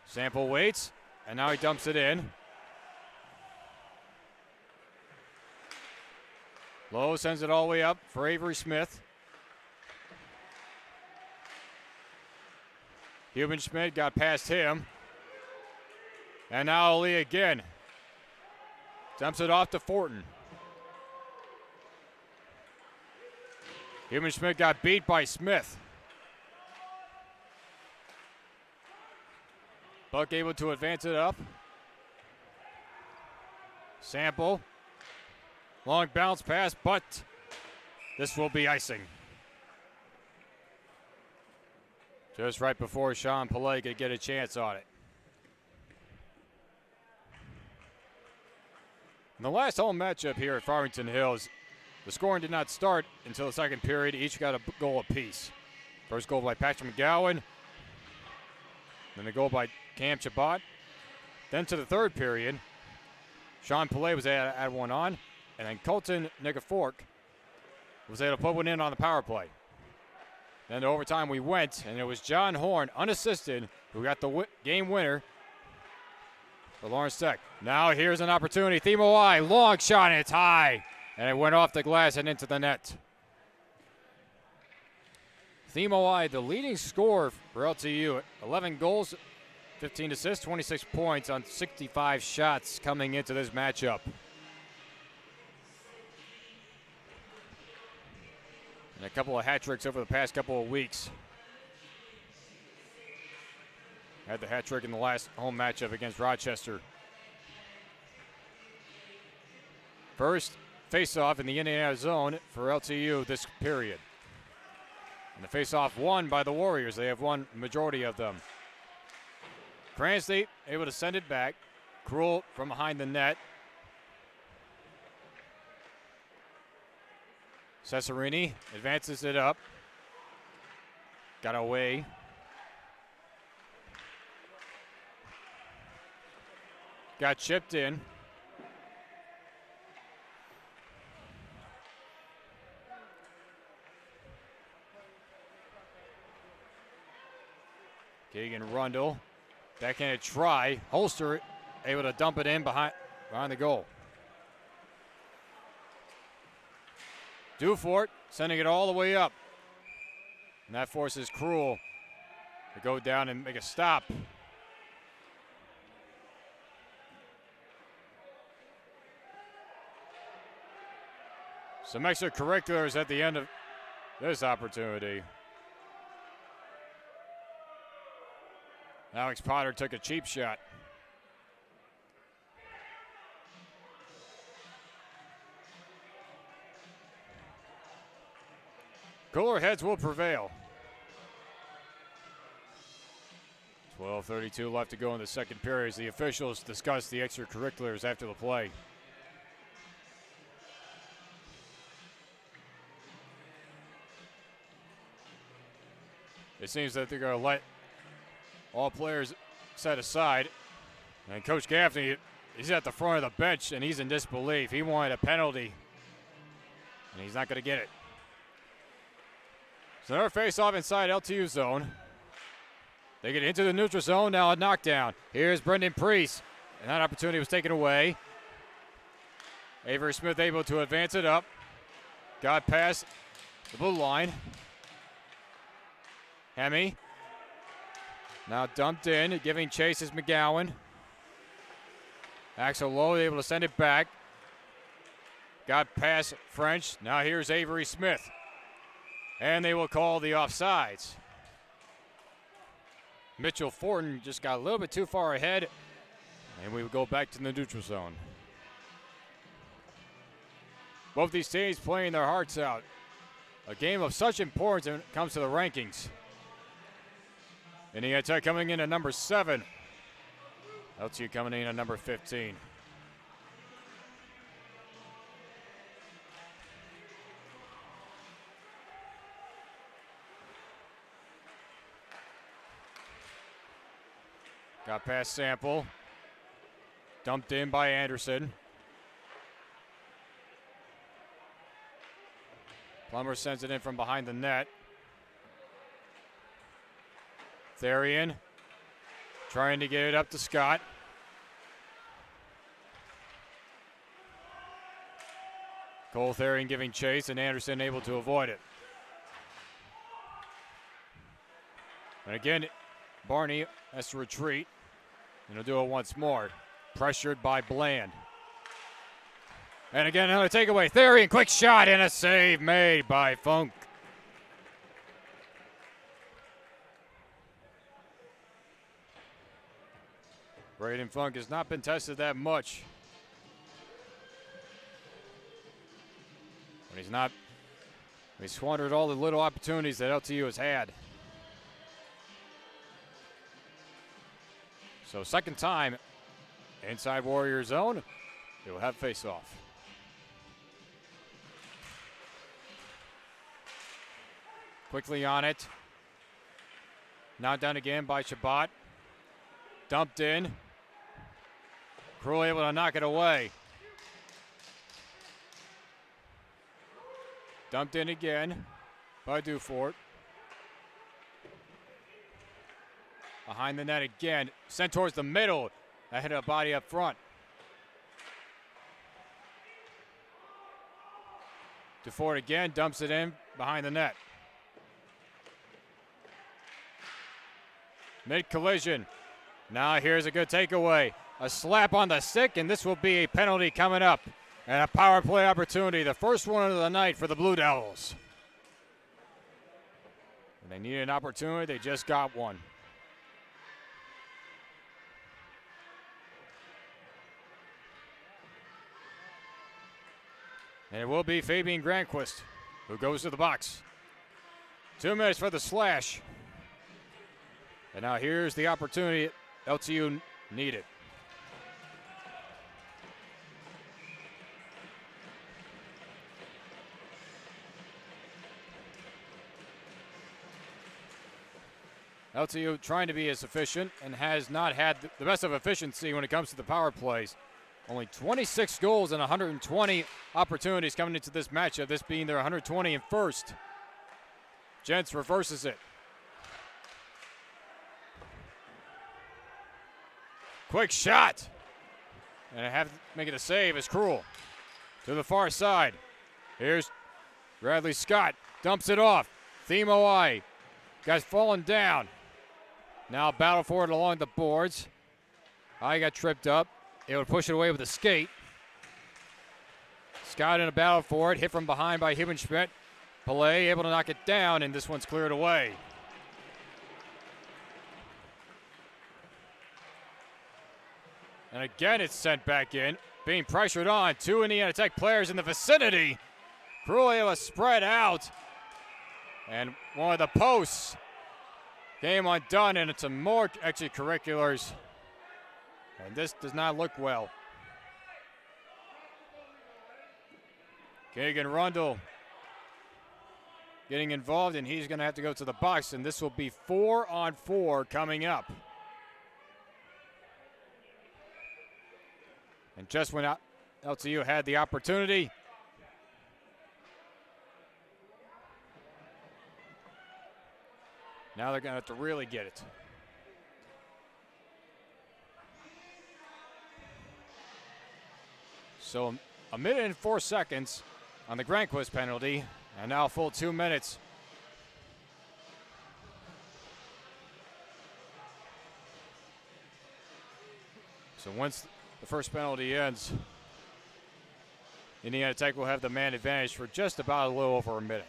Sample waits, and now he dumps it in. Lowe sends it all the way up for Avery Smith. Human Schmidt got past him. And now Ali again. Dumps it off to Fortin. Human Schmidt got beat by Smith. Buck able to advance it up. Sample. Long bounce pass, but this will be icing. Just right before Sean Pillay could get a chance on it. In the last home matchup here at Farmington Hills, the scoring did not start until the second period. Each got a goal apiece. First goal by Patrick McGowan. Then a goal by Cam Chabot. Then to the third period, Sean Pillay was able to add one on. And then Colton Nigafork was able to put one in on the power play. Then to overtime we went, and it was John Horn, unassisted, who got the game winner for Lawrence Tech. Now here's an opportunity. Themo I, long shot, and it's high. And it went off the glass and into the net. Themo I, the leading scorer for LTU, 11 goals, 15 assists, 26 points on 65 shots coming into this matchup. And a couple of hat tricks over the past couple of weeks. Had the hat trick in the last home matchup against Rochester. First, face-off in the Indiana zone for LTU this period. And the face-off won by the Warriors. They have won majority of them. Cranston able to send it back. Cruel from behind the net. Cesarini advances it up. Got away. Got chipped in. Keegan Rundle. Backhanded try. Holster able to dump it in behind the goal. Dufort sending it all the way up. And that forces Cruel to go down and make a stop. Some extracurriculars at the end of this opportunity. Alex Potter took a cheap shot. Cooler heads will prevail. 12:32 left to go in the second period as the officials discuss the extracurriculars after the play. It seems that they're going to let all players set aside. And Coach Gaffney, he's at the front of the bench, and he's in disbelief. He wanted a penalty, and he's not going to get it. So another face-off inside LTU zone. They get into the neutral zone, now a knockdown. Here's Brendan Priest, and that opportunity was taken away. Avery Smith able to advance it up. Got past the blue line. Hemme. Now dumped in, giving chase is McGowan. Axel Lowe able to send it back. Got past French. Now here's Avery Smith. And they will call the offsides. Mitchell Fortin just got a little bit too far ahead. And we will go back to the neutral zone. Both these teams playing their hearts out. A game of such importance when it comes to the rankings. Indiana Tech coming in at number 7. LTU coming in at number 15. Got past Sample. Dumped in by Anderson. Plummer sends it in from behind the net. Therian trying to get it up to Scott. Cole Therian giving chase, and Anderson able to avoid it. And again, Barney has to retreat, and he'll do it once more. Pressured by Bland. And again, another takeaway. Therian, quick shot, and a save made by Funk. Braden Funk has not been tested that much. But he's squandered all the little opportunities that LTU has had. So second time inside Warrior zone, they will have face-off. Quickly on it. Now down again by Shabbat. Dumped in. Cruel able to knock it away. Dumped in again by Dufort. Behind the net again. Sent towards the middle. That hit a body up front. Dufort again dumps it in behind the net. Mid-collision. Now here's a good takeaway. A slap on the stick, and this will be a penalty coming up. And a power play opportunity, the first one of the night for the Blue Devils. When they needed an opportunity, they just got one. And it will be Fabian Granquist who goes to the box. 2 minutes for the slash. And now here's the opportunity LTU needed. LTU trying to be as efficient and has not had the best of efficiency when it comes to the power plays. Only 26 goals and 120 opportunities coming into this matchup, this being their 121st. Gents reverses it. Quick shot. And I have to make it a save is Cruel. To the far side. Here's Bradley Scott. Dumps it off. Themo I. Guy's falling down. Now battle for it along the boards. I got tripped up. It would push it away with a skate. Scott in a battle for it. Hit from behind by Hibbenschmidt. Pillay able to knock it down, and this one's cleared away. And again, it's sent back in. Being pressured on. 2 Indiana Tech players in the vicinity. Cruel able to spread out. And one of the posts came undone, and it's some more extracurriculars. And this does not look well. Kagan Rundle getting involved, and he's going to have to go to the box, and this will be 4-on-4 coming up. And just when LTU had the opportunity, now they're going to have to really get it. So 1 minute and 4 seconds on the Granquist penalty, and now a full 2 minutes. So once the first penalty ends, Indiana Tech will have the man advantage for just about a little over a minute.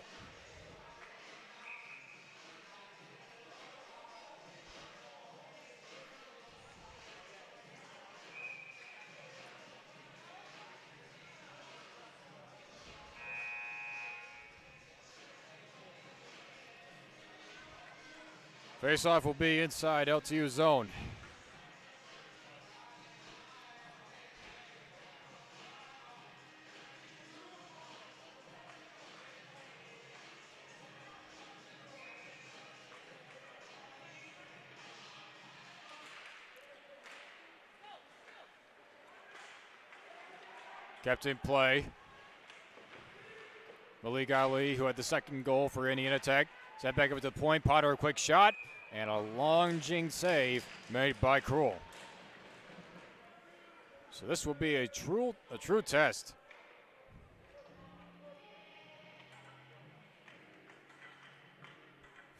Face-off will be inside LTU zone. Kept in play. Malik Ali, who had the second goal for Indiana Tech. Sent back up to the point. Potter, a quick shot. And a lunging save made by Cruel. So this will be a true test.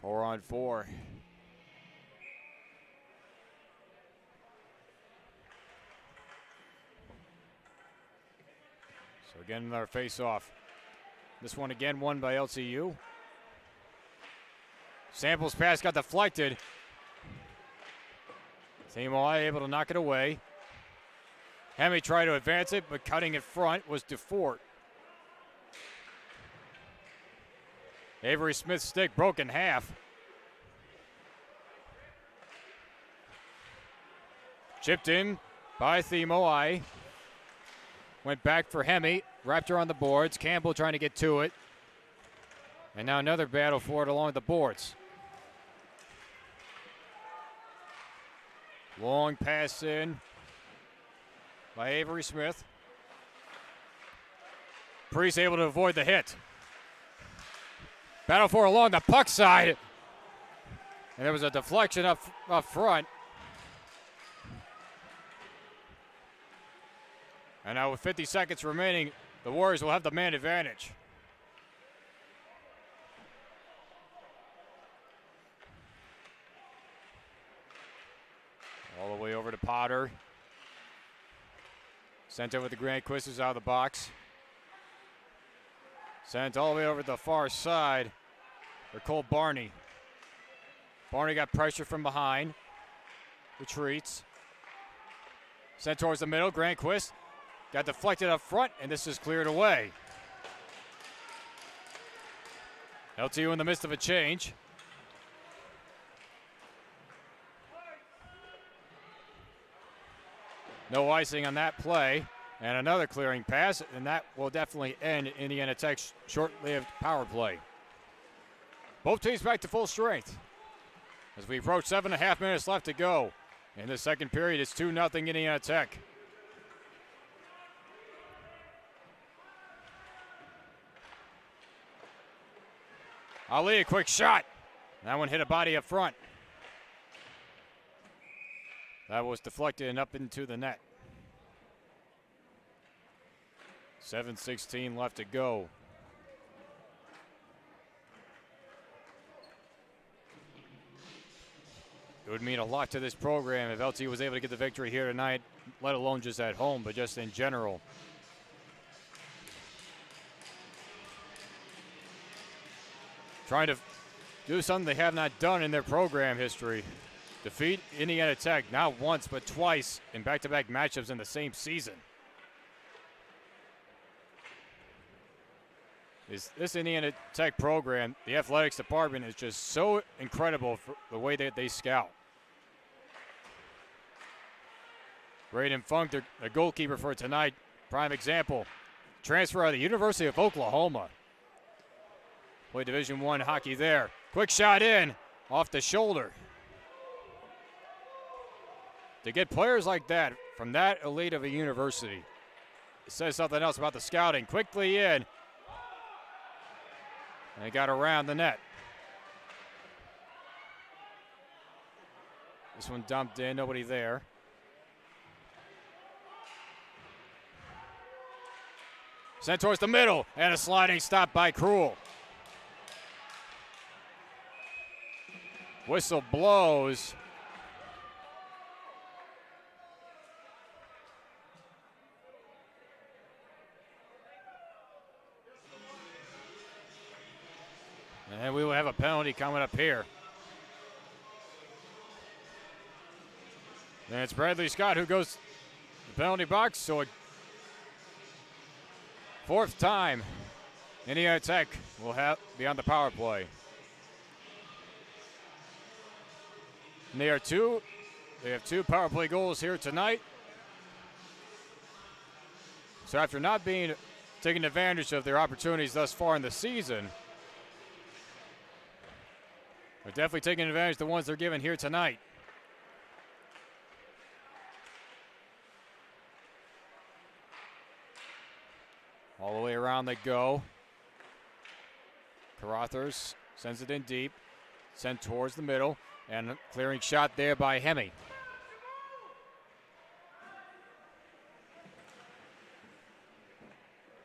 Four on four. So again, another face-off. This one again won by LTU. Samples pass got deflected. Themo I able to knock it away. Hemi tried to advance it, but cutting it front was DeFort. Avery Smith's stick broke in half. Chipped in by Themo I. Went back for Hemi. Wrapped her on the boards. Campbell trying to get to it. And now another battle for it along the boards. Long pass in by Avery Smith. Priest able to avoid the hit. Battle for along the puck side. And there was a deflection up front. And now with 50 seconds remaining, the Warriors will have the man advantage. All the way over to Potter. Sent over the Granquist out of the box. Sent all the way over to the far side for Cole Barney. Barney got pressure from behind. Retreats. Sent towards the middle. Granquist got deflected up front, and this is cleared away. LTU in the midst of a change. No icing on that play. And another clearing pass, and that will definitely end Indiana Tech's short-lived power play. Both teams back to full strength. As we approach 7.5 minutes left to go. In the second period, it's 2-0 Indiana Tech. Ali, a quick shot. That one hit a body up front. That was deflected and up into the net. 7:16 left to go. It would mean a lot to this program if LTU was able to get the victory here tonight, let alone just at home, but just in general. Trying to do something they have not done in their program history. Defeat Indiana Tech not once but twice in back-to-back matchups in the same season. This Indiana Tech program, the athletics department, is just so incredible for the way that they scout. Braden Funk, the goalkeeper for tonight, prime example. Transfer out of the University of Oklahoma. Played Division I hockey there. Quick shot in, off the shoulder. To get players like that from that elite of a university, it says something else about the scouting. Quickly in. And they got around the net. This one dumped in, nobody there. Sent towards the middle, and a sliding stop by Cruel. Whistle blows. And we will have a penalty coming up here. And it's Bradley Scott who goes to the penalty box. So a fourth time Indiana Tech will be on the power play. And they have two power play goals here tonight. So after not taking advantage of their opportunities thus far in the season, they're definitely taking advantage of the ones they're given here tonight. All the way around they go. Carothers sends it in deep. Sent towards the middle. And a clearing shot there by Hemme.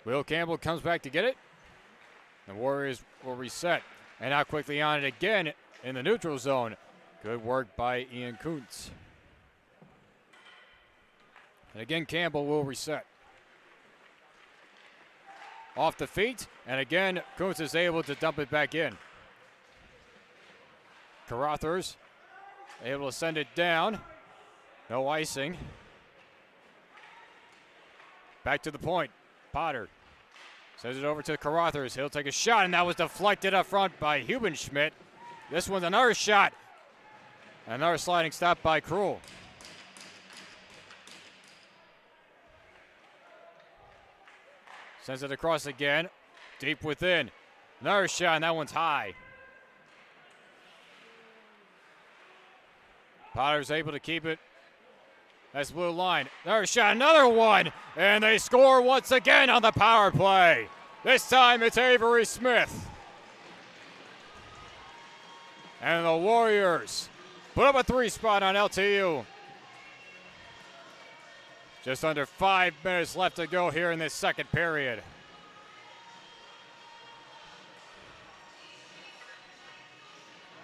Will Campbell comes back to get it. The Warriors will reset. And now quickly on it again in the neutral zone. Good work by Ian Kuntz. And again, Campbell will reset. Off the feet, and again, Kuntz is able to dump it back in. Carothers able to send it down. No icing. Back to the point. Potter sends it over to Carothers. He'll take a shot, and that was deflected up front by Hubenschmidt. This one's another shot. Another sliding stop by Cruel. Sends it across again. Deep within. Another shot, and that one's high. Potter's able to keep it. That's blue line. Another shot, another one. And they score once again on the power play. This time it's Avery Smith. And the Warriors put up a 3-spot on LTU. Just under 5 minutes left to go here in this second period.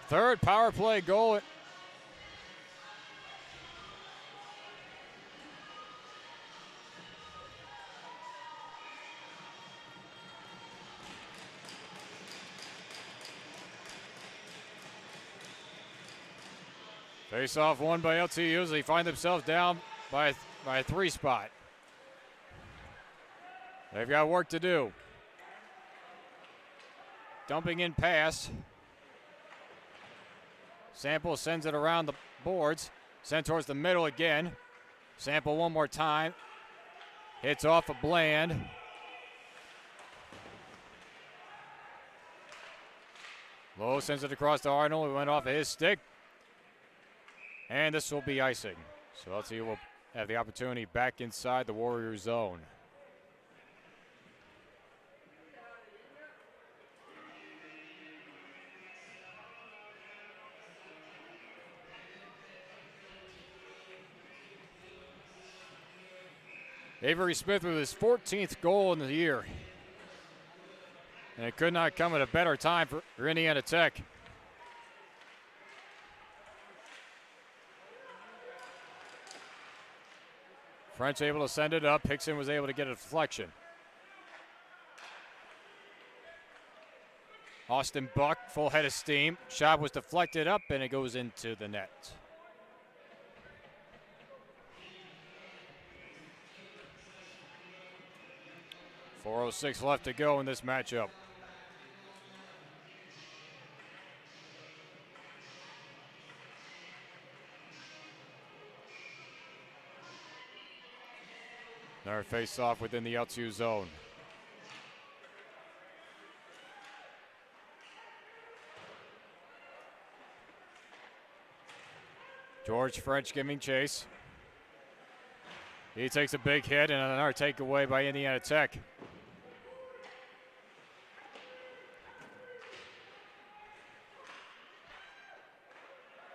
Third power play goal. Face off won by LTU as they find themselves down by a 3-spot. They've got work to do. dumping in pass. Sample sends it around the boards. Sent towards the middle again. Sample one more time. Hits off a Bland. Lowe sends it across to Arnold. It went off of his stick. And this will be icing. So LTU will have the opportunity back inside the Warrior zone. Avery Smith with his 14th goal in the year. And it could not come at a better time for Indiana Tech. French able to send it up. Hickson was able to get a deflection. Austin Buck, full head of steam. Shot was deflected up and it goes into the net. .406 left to go in this matchup. Another face-off within the LTU zone. George French giving chase. He takes a big hit and another takeaway by Indiana Tech.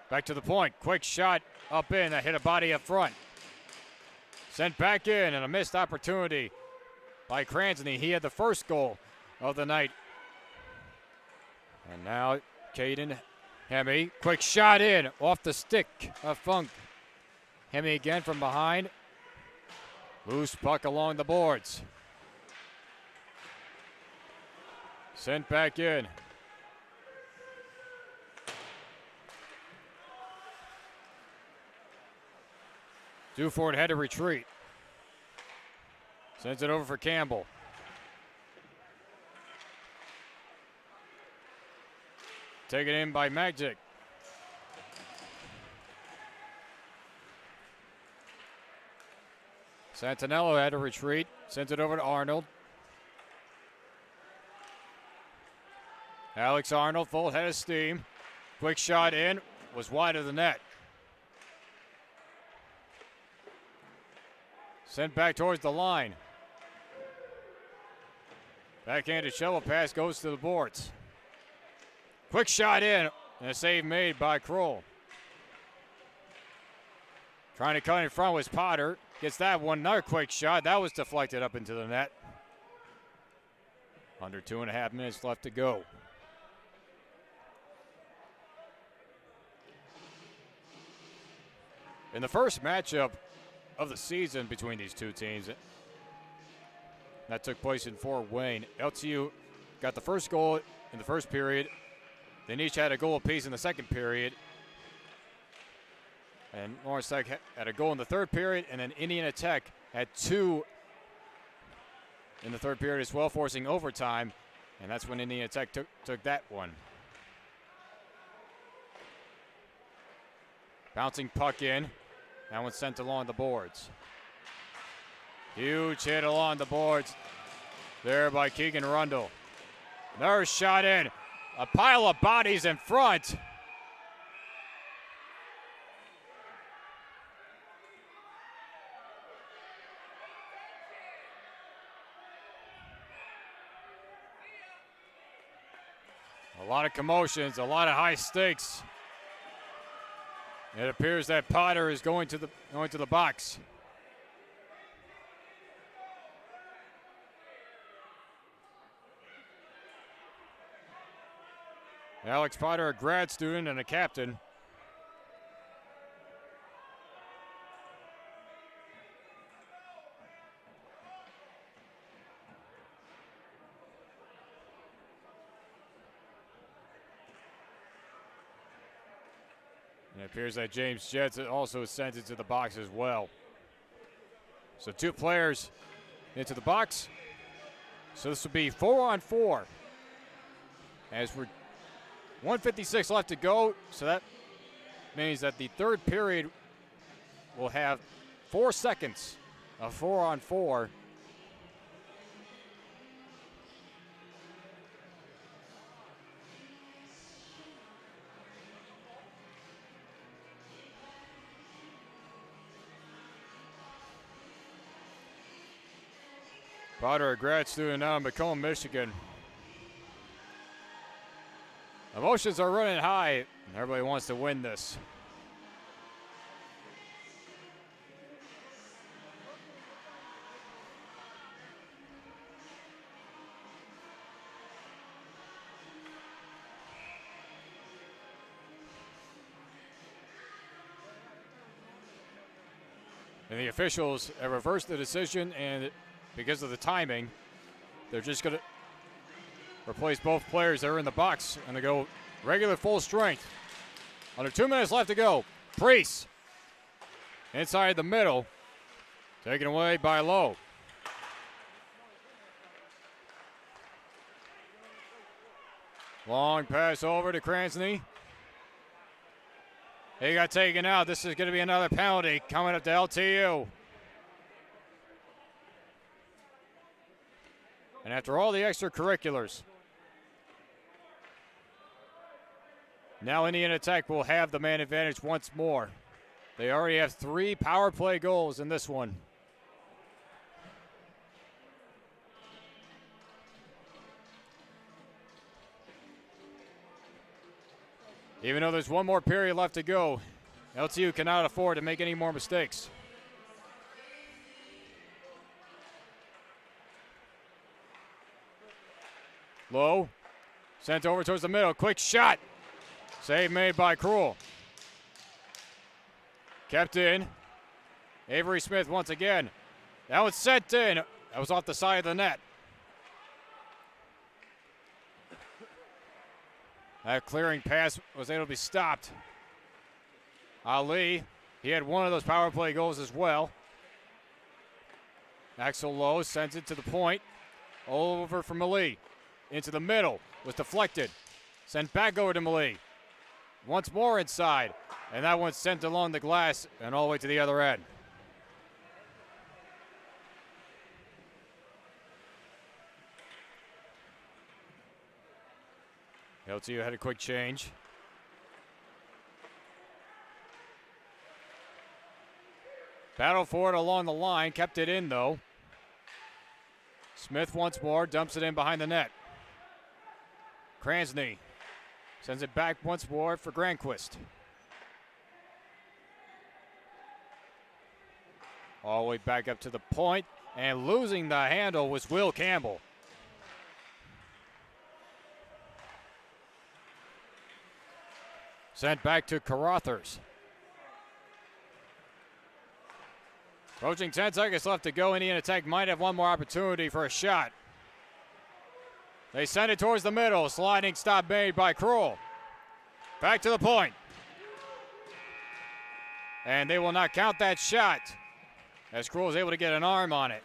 Back to the point. Quick shot up in. That hit a body up front. Sent back in and a missed opportunity by Cransney. He had the first goal of the night. And now Caden Hemme. Quick shot in off the stick of Funk. Hemme again from behind. Loose puck along the boards. Sent back in. Duford had to retreat. Sends it over for Campbell. Taken in by Magic. Santinello had to retreat. Sends it over to Arnold. Alex Arnold, full head of steam. Quick shot in, was wide of the net. Sent back towards the line. Backhanded shovel pass goes to the boards. Quick shot in, and a save made by Kroll. Trying to cut in front was Potter. Gets that one, another quick shot. That was deflected up into the net. Under 2.5 minutes left to go. In the first matchup of the season between these two teams, that took place in Fort Wayne. LTU got the first goal in the first period. They each had a goal apiece in the second period. And Lawrence Tech had a goal in the third period, and then Indiana Tech had 2 in the third period as well, forcing overtime. And that's when Indiana Tech took that one. Bouncing puck in. That one's sent along the boards. Huge hit along the boards there by Keegan Rundle. Another shot in. A pile of bodies in front. A lot of commotions, a lot of high stakes. It appears that Potter is going to the box. Alex Potter, a grad student and a captain. And it appears that James Jets also is sent into the box as well. So 2 players into the box. So this will be 4-on-4. as we're 1:56 left to go, so that means that the third period will have 4 seconds of 4-on-4. Potter, a grad student now in Macomb, Michigan. Emotions are running high, and everybody wants to win this. And the officials have reversed the decision, and because of the timing, they're just going to replace both players that are in the box, and they go regular full strength. Under 2 minutes left to go. Priest inside the middle, taken away by Lowe. Long pass over to Kransny. He got taken out. This is going to be another penalty coming up to LTU. And after all the extracurriculars, now Indiana Tech will have the man advantage once more. They already have 3 power play goals in this one. Even though there's one more period left to go, LTU cannot afford to make any more mistakes. Lowe, sent over towards the middle, quick shot. Save made by Krull. Kept in. Avery Smith once again. That was sent in. That was off the side of the net. That clearing pass was able to be stopped. Ali, he had one of those power play goals as well. Axel Lowe sends it to the point. All over from Mali. Into the middle. Was deflected. Sent back over to Mali. Once more inside. And that one's sent along the glass and all the way to the other end. LTU had a quick change. Battle for it along the line, kept it in though. Smith once more, dumps it in behind the net. Kransny sends it back once more for Granquist. All the way back up to the point, and losing the handle was Will Campbell. Sent back to Carothers. Approaching 10 seconds left to go. Indiana Tech might have one more opportunity for a shot. They send it towards the middle. Sliding stop made by Krull. Back to the point. And they will not count that shot as Krull is able to get an arm on it.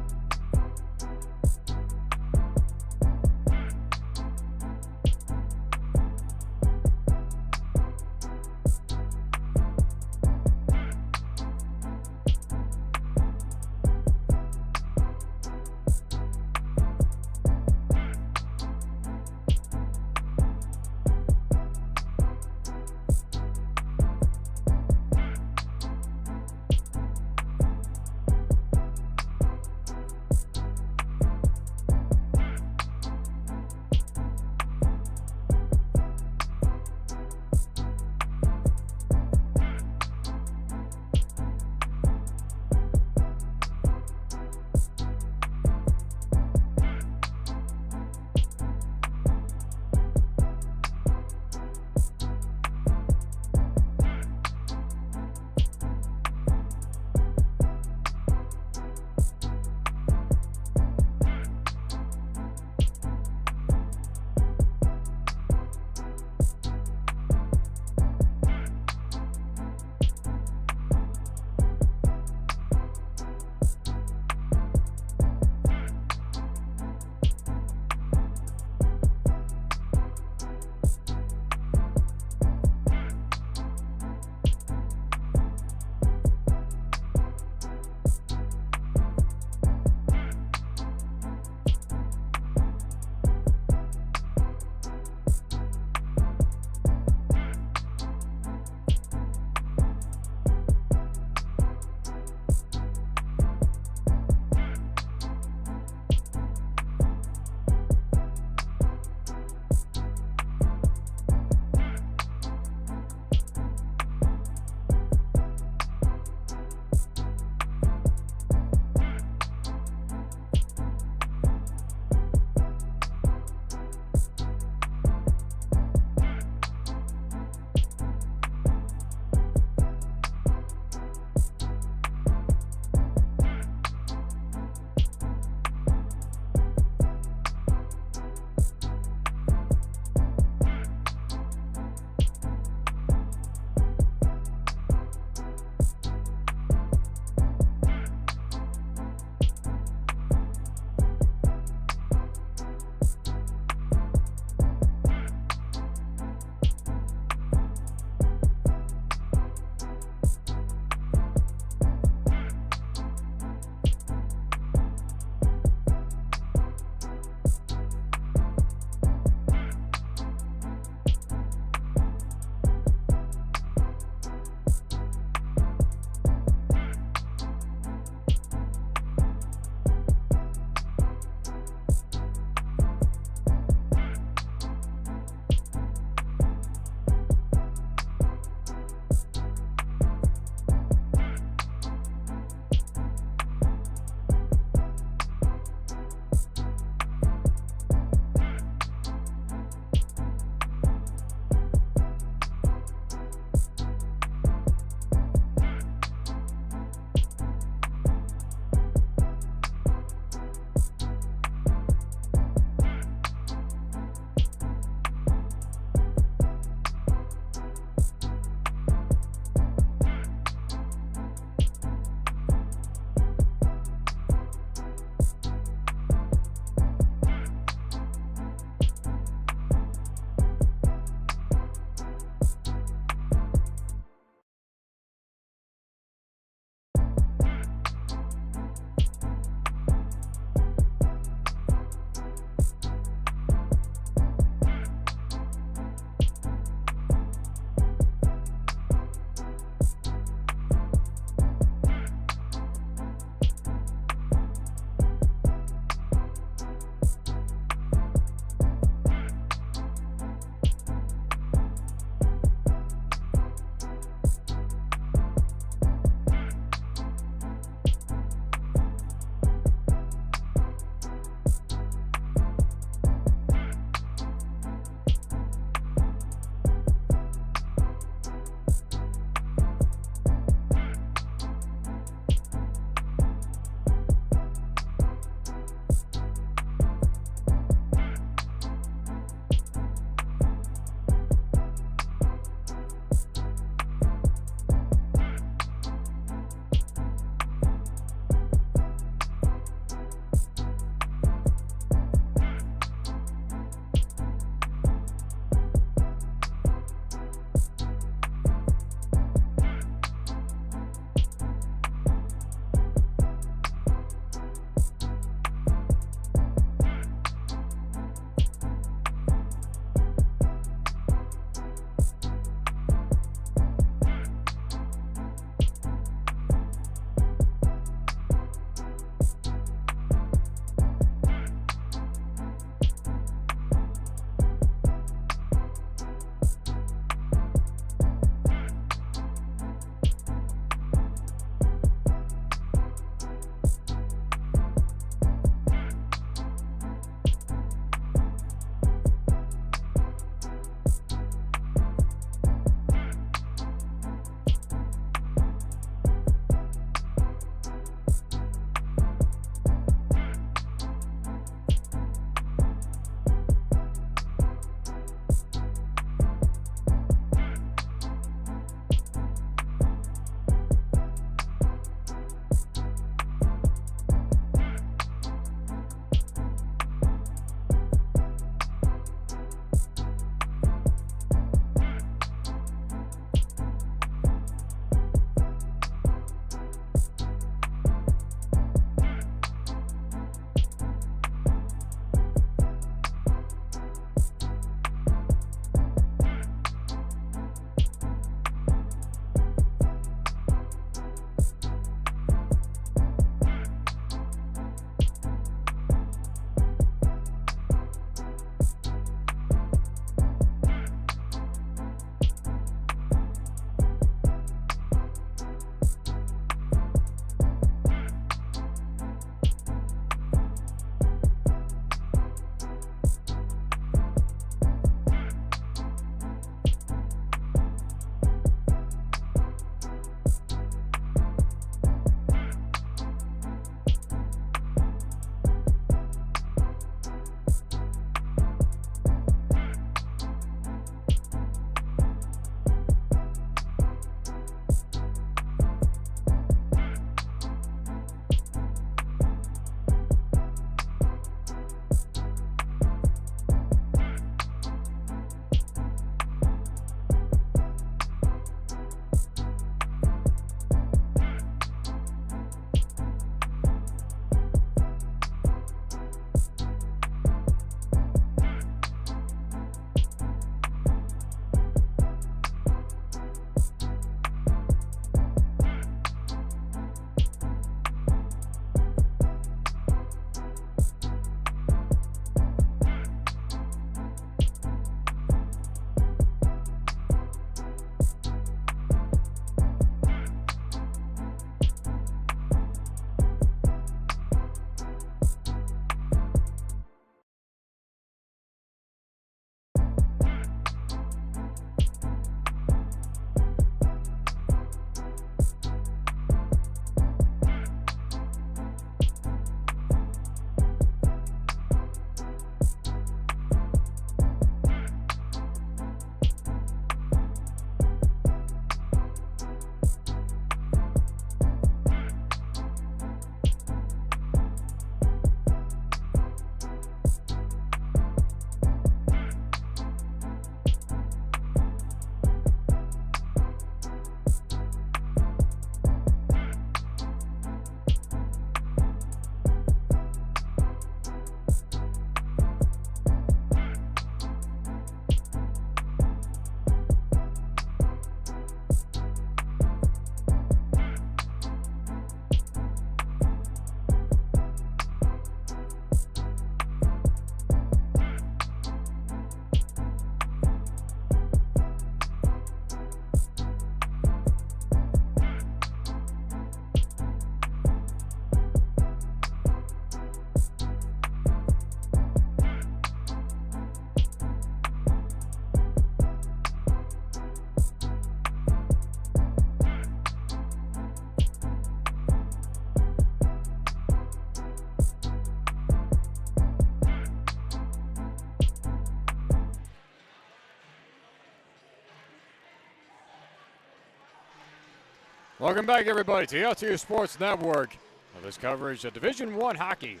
Welcome back, everybody, to the LTU Sports Network. Well, this coverage of Division I hockey.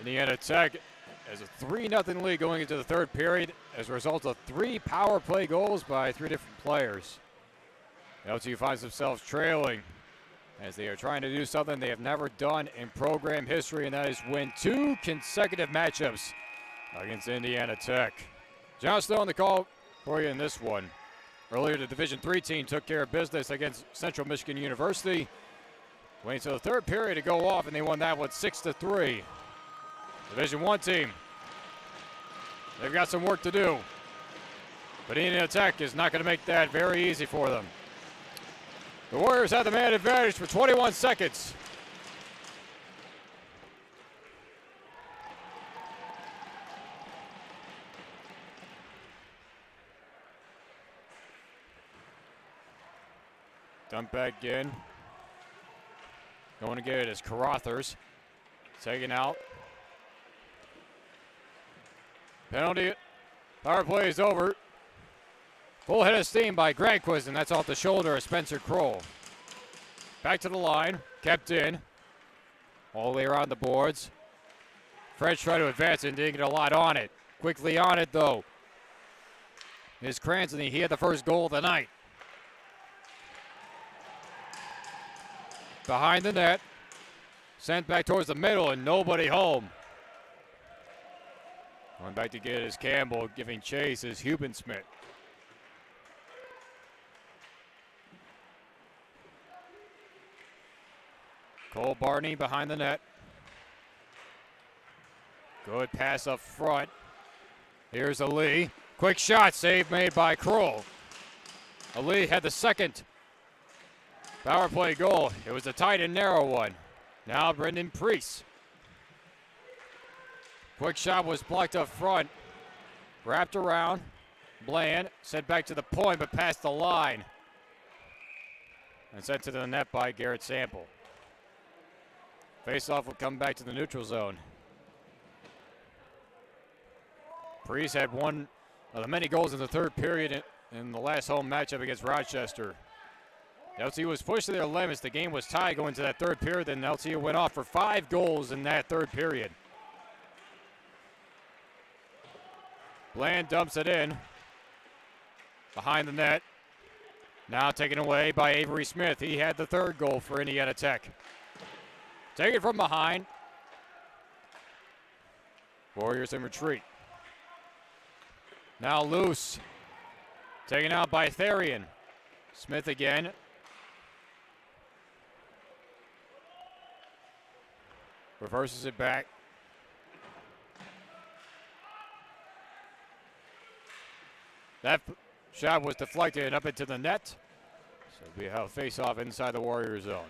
Indiana Tech has a 3-0 lead going into the third period as a result of 3 power play goals by 3 different players. LTU finds themselves trailing as they are trying to do something they have never done in program history, and that is win 2 consecutive matchups against Indiana Tech. John Snow on the call for you in this one. Earlier, the Division III team took care of business against Central Michigan University. Waiting until the third period to go off, and they won that one 6-3. Division I team, they've got some work to do, but Indiana Tech is not going to make that very easy for them. The Warriors have the man advantage for 21 seconds. Dump back in. Going to get it is Carothers. Taken out. Penalty. Power play is over. Full head of steam by Granquist, and that's off the shoulder of Spencer Kroll. Back to the line. Kept in. All the way around the boards. French tried to advance and didn't get a lot on it. Quickly on it, though, is Cranston. He had the first goal of the night. Behind the net. Sent back towards the middle, and nobody home. Going back to get it is Campbell. Giving chase is Hubensmith. Cole Barney behind the net. Good pass up front. Here's Ali. Quick shot, save made by Kroll. Ali had the second power play goal. It was a tight and narrow one. Now Brendan Priest. Quick shot was blocked up front. Wrapped around. Bland sent back to the point, but past the line. And sent to the net by Garrett Sample. Face-off will come back to the neutral zone. Priest had one of the many goals in the third period in the last home matchup against Rochester. LTU was pushed to their limits. The game was tied going to that third period, and LTU went off for 5 goals in that third period. Bland dumps it in. Behind the net. Now taken away by Avery Smith. He had the third goal for Indiana Tech. Take it from behind. Warriors in retreat. Now loose. Taken out by Therian. Smith again. Reverses it back. That shot was deflected up into the net. So we have a face-off inside the Warrior zone.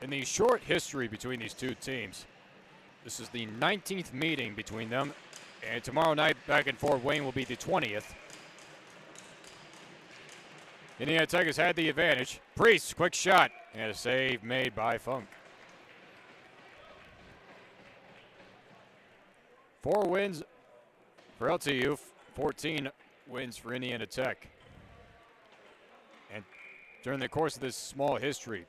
In the short history between these two teams, this is the 19th meeting between them, and tomorrow night back in Fort Wayne will be the 20th. Indiana Tech has had the advantage. Priest, quick shot, and a save made by Funk. 4 wins for LTU, 14 wins for Indiana Tech. And during the course of this small history,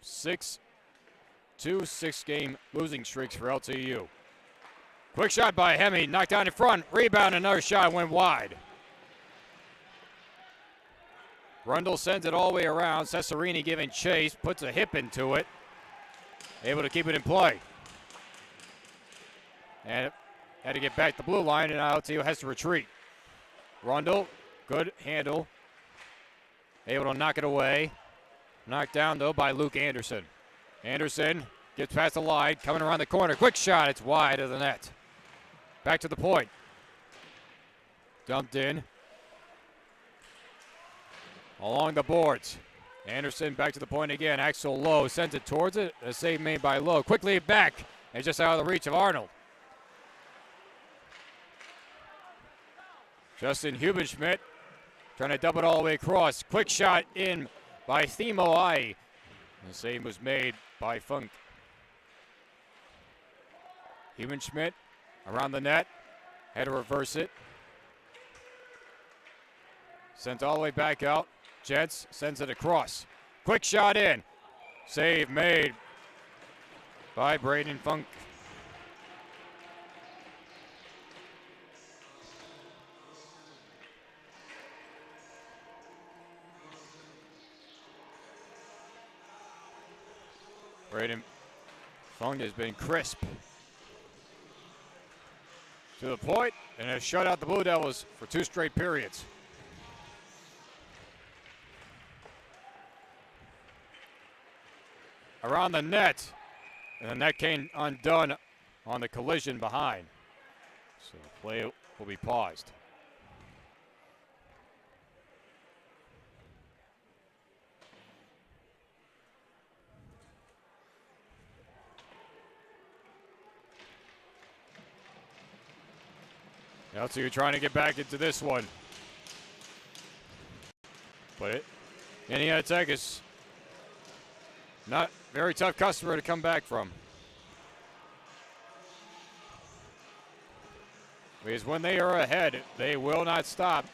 2 6-game losing streaks for LTU. Quick shot by Hemme, knocked down in front, rebound, another shot went wide. Rundle sends it all the way around. Cesarini giving chase, puts a hip into it. Able to keep it in play. And had to get back the blue line, and now LTU has to retreat. Rundle, good handle. Able to knock it away. Knocked down, though, by Luke Anderson. Anderson gets past the line, coming around the corner. Quick shot, it's wide of the net. Back to the point. Dumped in. Along the boards. Anderson back to the point again. Axel Lowe sent it towards it. A save made by Lowe. Quickly back, and just out of the reach of Arnold. Justin Hubenschmidt trying to dump it all the way across. Quick shot in by Themo Ai. The save was made by Funk. Hubenschmidt around the net. Had to reverse it. Sent all the way back out. Jets sends it across. Quick shot in. Save made by Braden Funk. Braden Funk has been crisp to the point and has shut out the Blue Devils for 2 straight periods. Around the net, and the net came undone on the collision behind. So the play will be paused. LTU trying to get back into this one. But Indiana Tech is not a very tough customer to come back from. Because when they are ahead, they will not stop.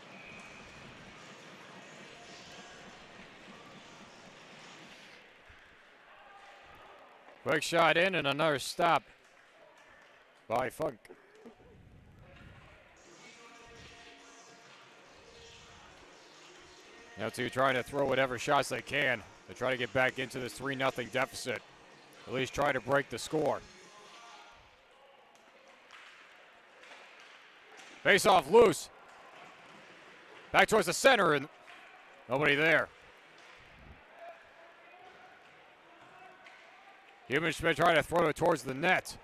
Quick shot in and another stop by Funk. LTU trying to throw whatever shots they can to try to get back into this 3-0 deficit. At least try to break the score. Face off loose. Back towards the center and nobody there. Human-Schmidt trying to throw it towards the net.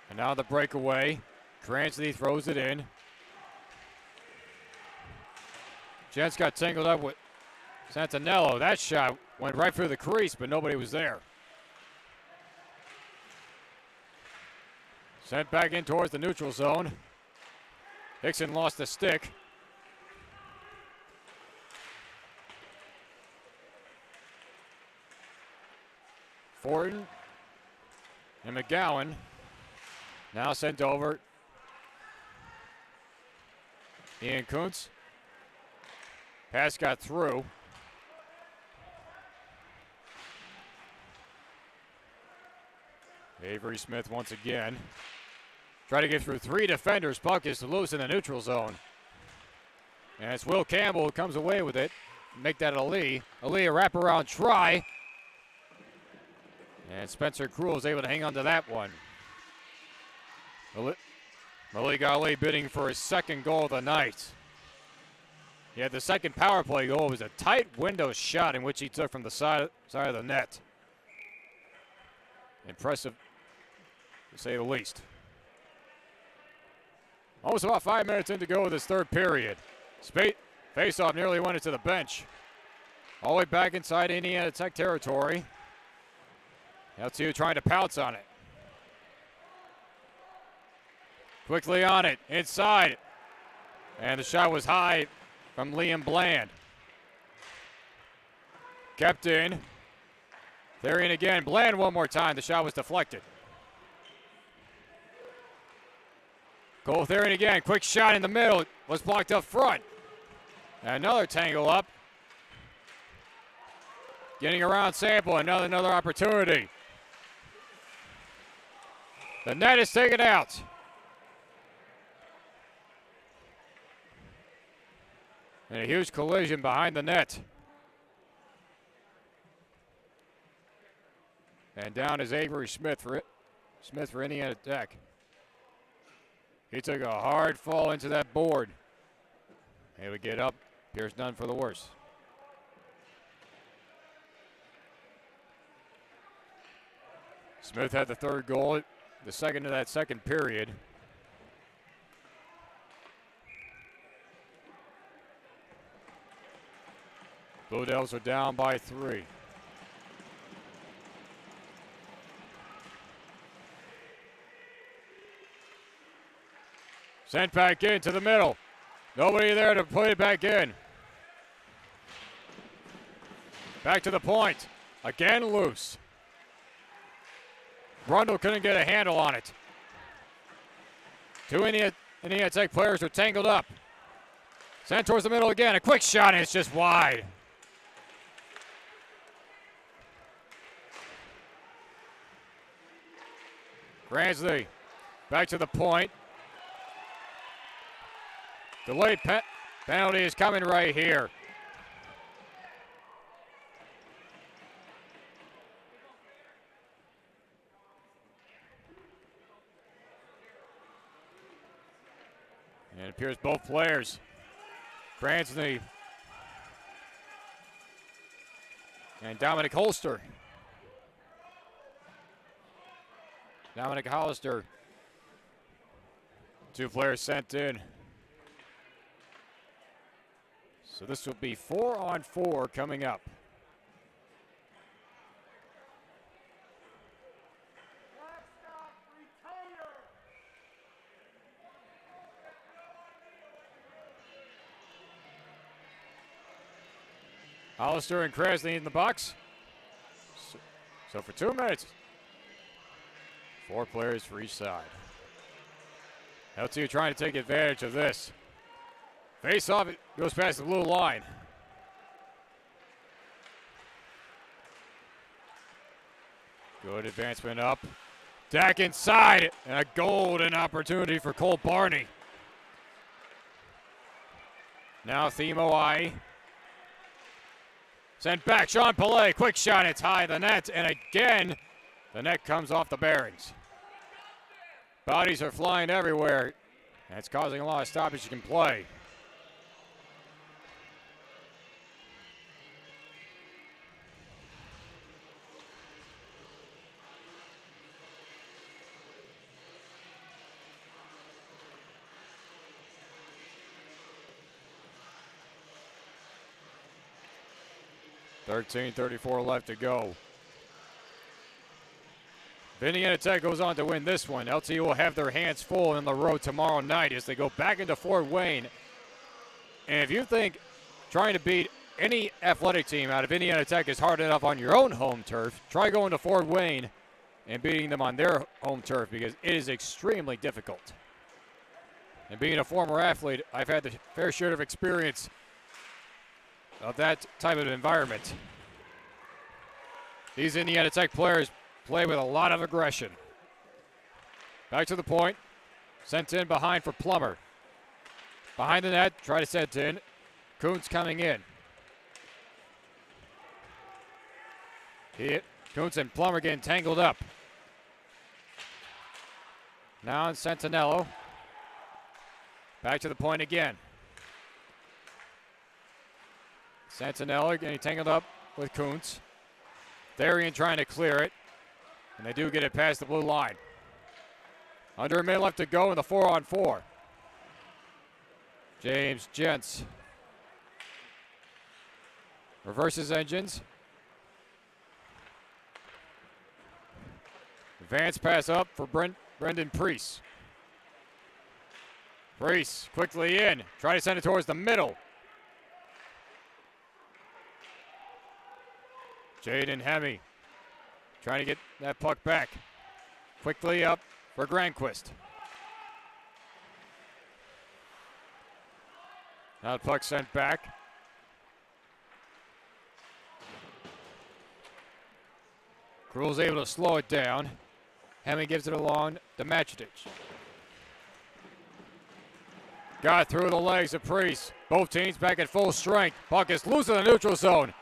And now the breakaway. Cranston throws it in. Jets got tangled up with Santinello. That shot went right through the crease, but nobody was there. Sent back in towards the neutral zone. Hickson lost the stick. Fortin and McGowan now sent over. Ian Kuntz. Pass got through. Avery Smith once again. Try to get through 3 defenders. Puck is loose in the neutral zone. And it's Will Campbell who comes away with it. Make that Ali. Ali, a wraparound try. And Spencer Krul is able to hang on to that one. Malik Ali bidding for his 2nd goal of the night. He had the 2nd power play goal. It was a tight window shot in which he took from the side of the net. Impressive, to say the least. Almost about 5 minutes in to go with this 3rd period. Face-off nearly went into the bench. All the way back inside Indiana Tech territory. LTU trying to pounce on it. Quickly on it, inside. And the shot was high from Liam Bland. Kept in. Therian again. Bland one more time. The shot was deflected. Cole Therian again. Quick shot in the middle. Was blocked up front. And another tangle up. Getting around Sample. Another opportunity. The net is taken out. And a huge collision behind the net. And down is Avery Smith for Indiana Tech. He took a hard fall into that board. He would get up. Here's none for the worse. Smith had the 3rd goal, the 2nd of that 2nd period. Blue Devils are down by 3. Sent back into the middle. Nobody there to put it back in. Back to the point. Again loose. Rundle couldn't get a handle on it. Two Indiana Tech players are tangled up. Sent towards the middle again. A quick shot, and it's just wide. Gransley back to the point. Delayed penalty is coming right here. And it appears both players, Gransley and Dominic Holster. Dominic Hollister, two players sent in. So this will be 4-on-4 coming up. Hollister and Krasny in the box. So for 2 minutes, 4 players for each side. LTU trying to take advantage of this. Face off, it goes past the blue line. Good advancement up. Dak inside, and a golden opportunity for Cole Barney. Now Themo I. Sent back, Sean Pillay, quick shot, it's high the net, and again, the net comes off the bearings. Bodies are flying everywhere. That's causing a lot of stoppage in play. .34 left to go. If Indiana Tech goes on to win this one, LTU will have their hands full on the road tomorrow night as they go back into Fort Wayne. And if you think trying to beat any athletic team out of Indiana Tech is hard enough on your own home turf, try going to Fort Wayne and beating them on their home turf, because it is extremely difficult. And being a former athlete, I've had the fair share of experience of that type of environment. These Indiana Tech players play with a lot of aggression. Back to the point. Sent in behind for Plummer. Behind the net, try to send in. Kuntz coming in. Kuntz and Plummer getting tangled up. Now in Centinello. Back to the point again. Santinella getting tangled up with Kuntz. Therian trying to clear it. And they do get it past the blue line. Under a minute left to go in the 4-on-4. James Gents reverses engines. Advance pass up for Brendan Priest. Priest quickly in. Try to send it towards the middle. Jaden Hemme trying to get that puck back. Quickly up for Granquist. Now the puck sent back. Krul's able to slow it down. Hemme gives it along to Matchedich. Got through the legs of Priest. Both teams back at full strength. Puck is loose in the neutral zone.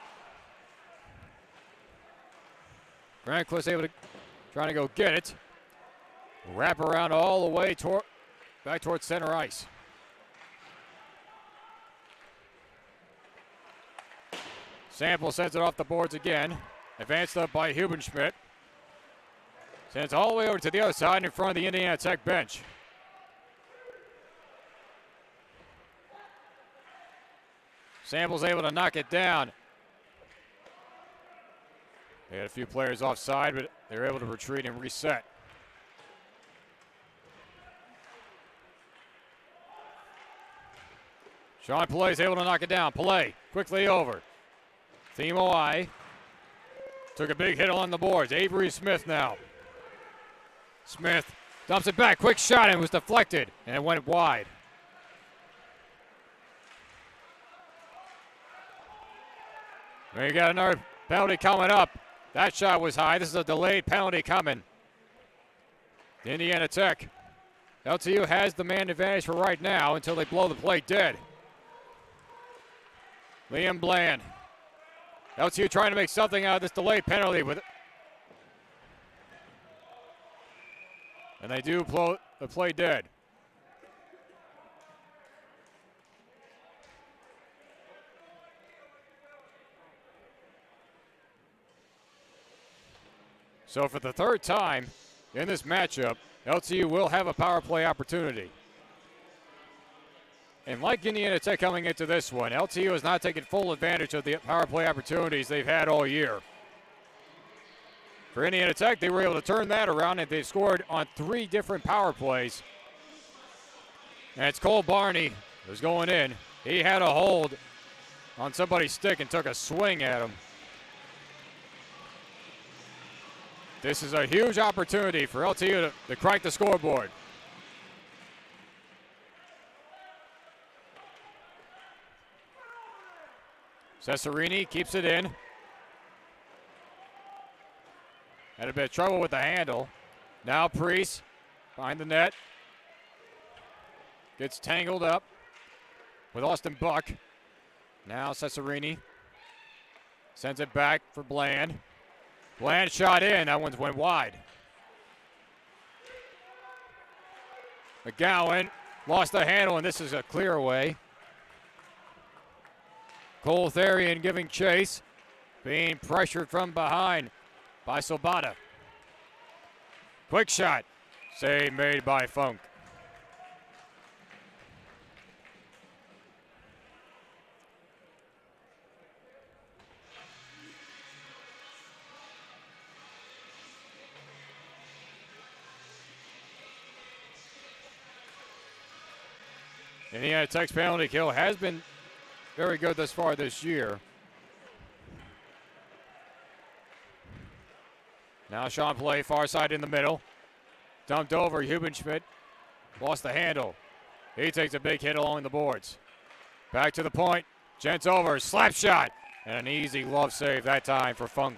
Granquist able to trying to go get it. Wrap around all the way back towards center ice. Sample sends it off the boards again. Advanced up by Hubenschmidt. Sends all the way over to the other side in front of the Indiana Tech bench. Sample's able to knock it down. They had a few players offside, but they were able to retreat and reset. Sean Pillay is able to knock it down. Pillay quickly over. Themo I took a big hit on the boards. Avery Smith now. Smith Dumps it back. Quick shot and it was deflected. And it went wide. We got another penalty coming up. That shot was high. This is a delayed penalty coming. Indiana Tech. LTU has the man advantage for right now until they blow the plate dead. Liam Bland. LTU trying to make something out of this delayed penalty with it. And they do blow the play dead. So for the third time in this matchup, LTU will have a power play opportunity. And like Indiana Tech coming into this one, LTU has not taken full advantage of the power play opportunities they've had all year. For Indiana Tech, they were able to turn that around, and they've scored on 3 different power plays. And it's Cole Barney who's going in. He had a hold on somebody's stick and took a swing at him. This is a huge opportunity for LTU to crank the scoreboard. Cesarini keeps it in. Had a bit of trouble with the handle. Now Priest behind the net. Gets tangled up with Austin Buck. Now Cesarini sends it back for Bland. Bland shot in. That one went wide. McGowan lost the handle, and this is a clear away. Cole Therian giving chase. Being pressured from behind by Sobata. Quick shot. Save made by Funk. Indiana Tech's penalty kill has been very good thus far this year. Now Sean Play, far side in the middle. Dumped over, Hubenschmidt lost the handle. He takes a big hit along the boards. Back to the point, Gents over, slap shot, and an easy glove save that time for Funk.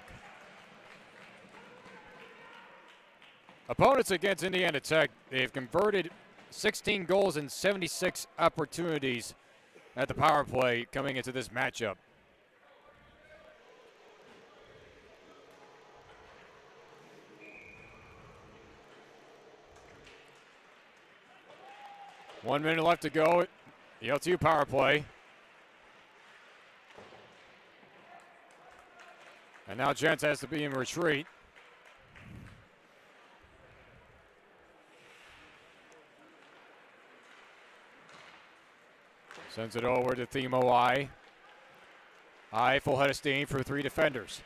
Opponents against Indiana Tech, they've converted 16 goals and 76 opportunities at the power play coming into this matchup. One minute left to go. The LTU power play. And now Gents has to be in retreat. Sends it over to Themo I. I full head of steam for 3 defenders.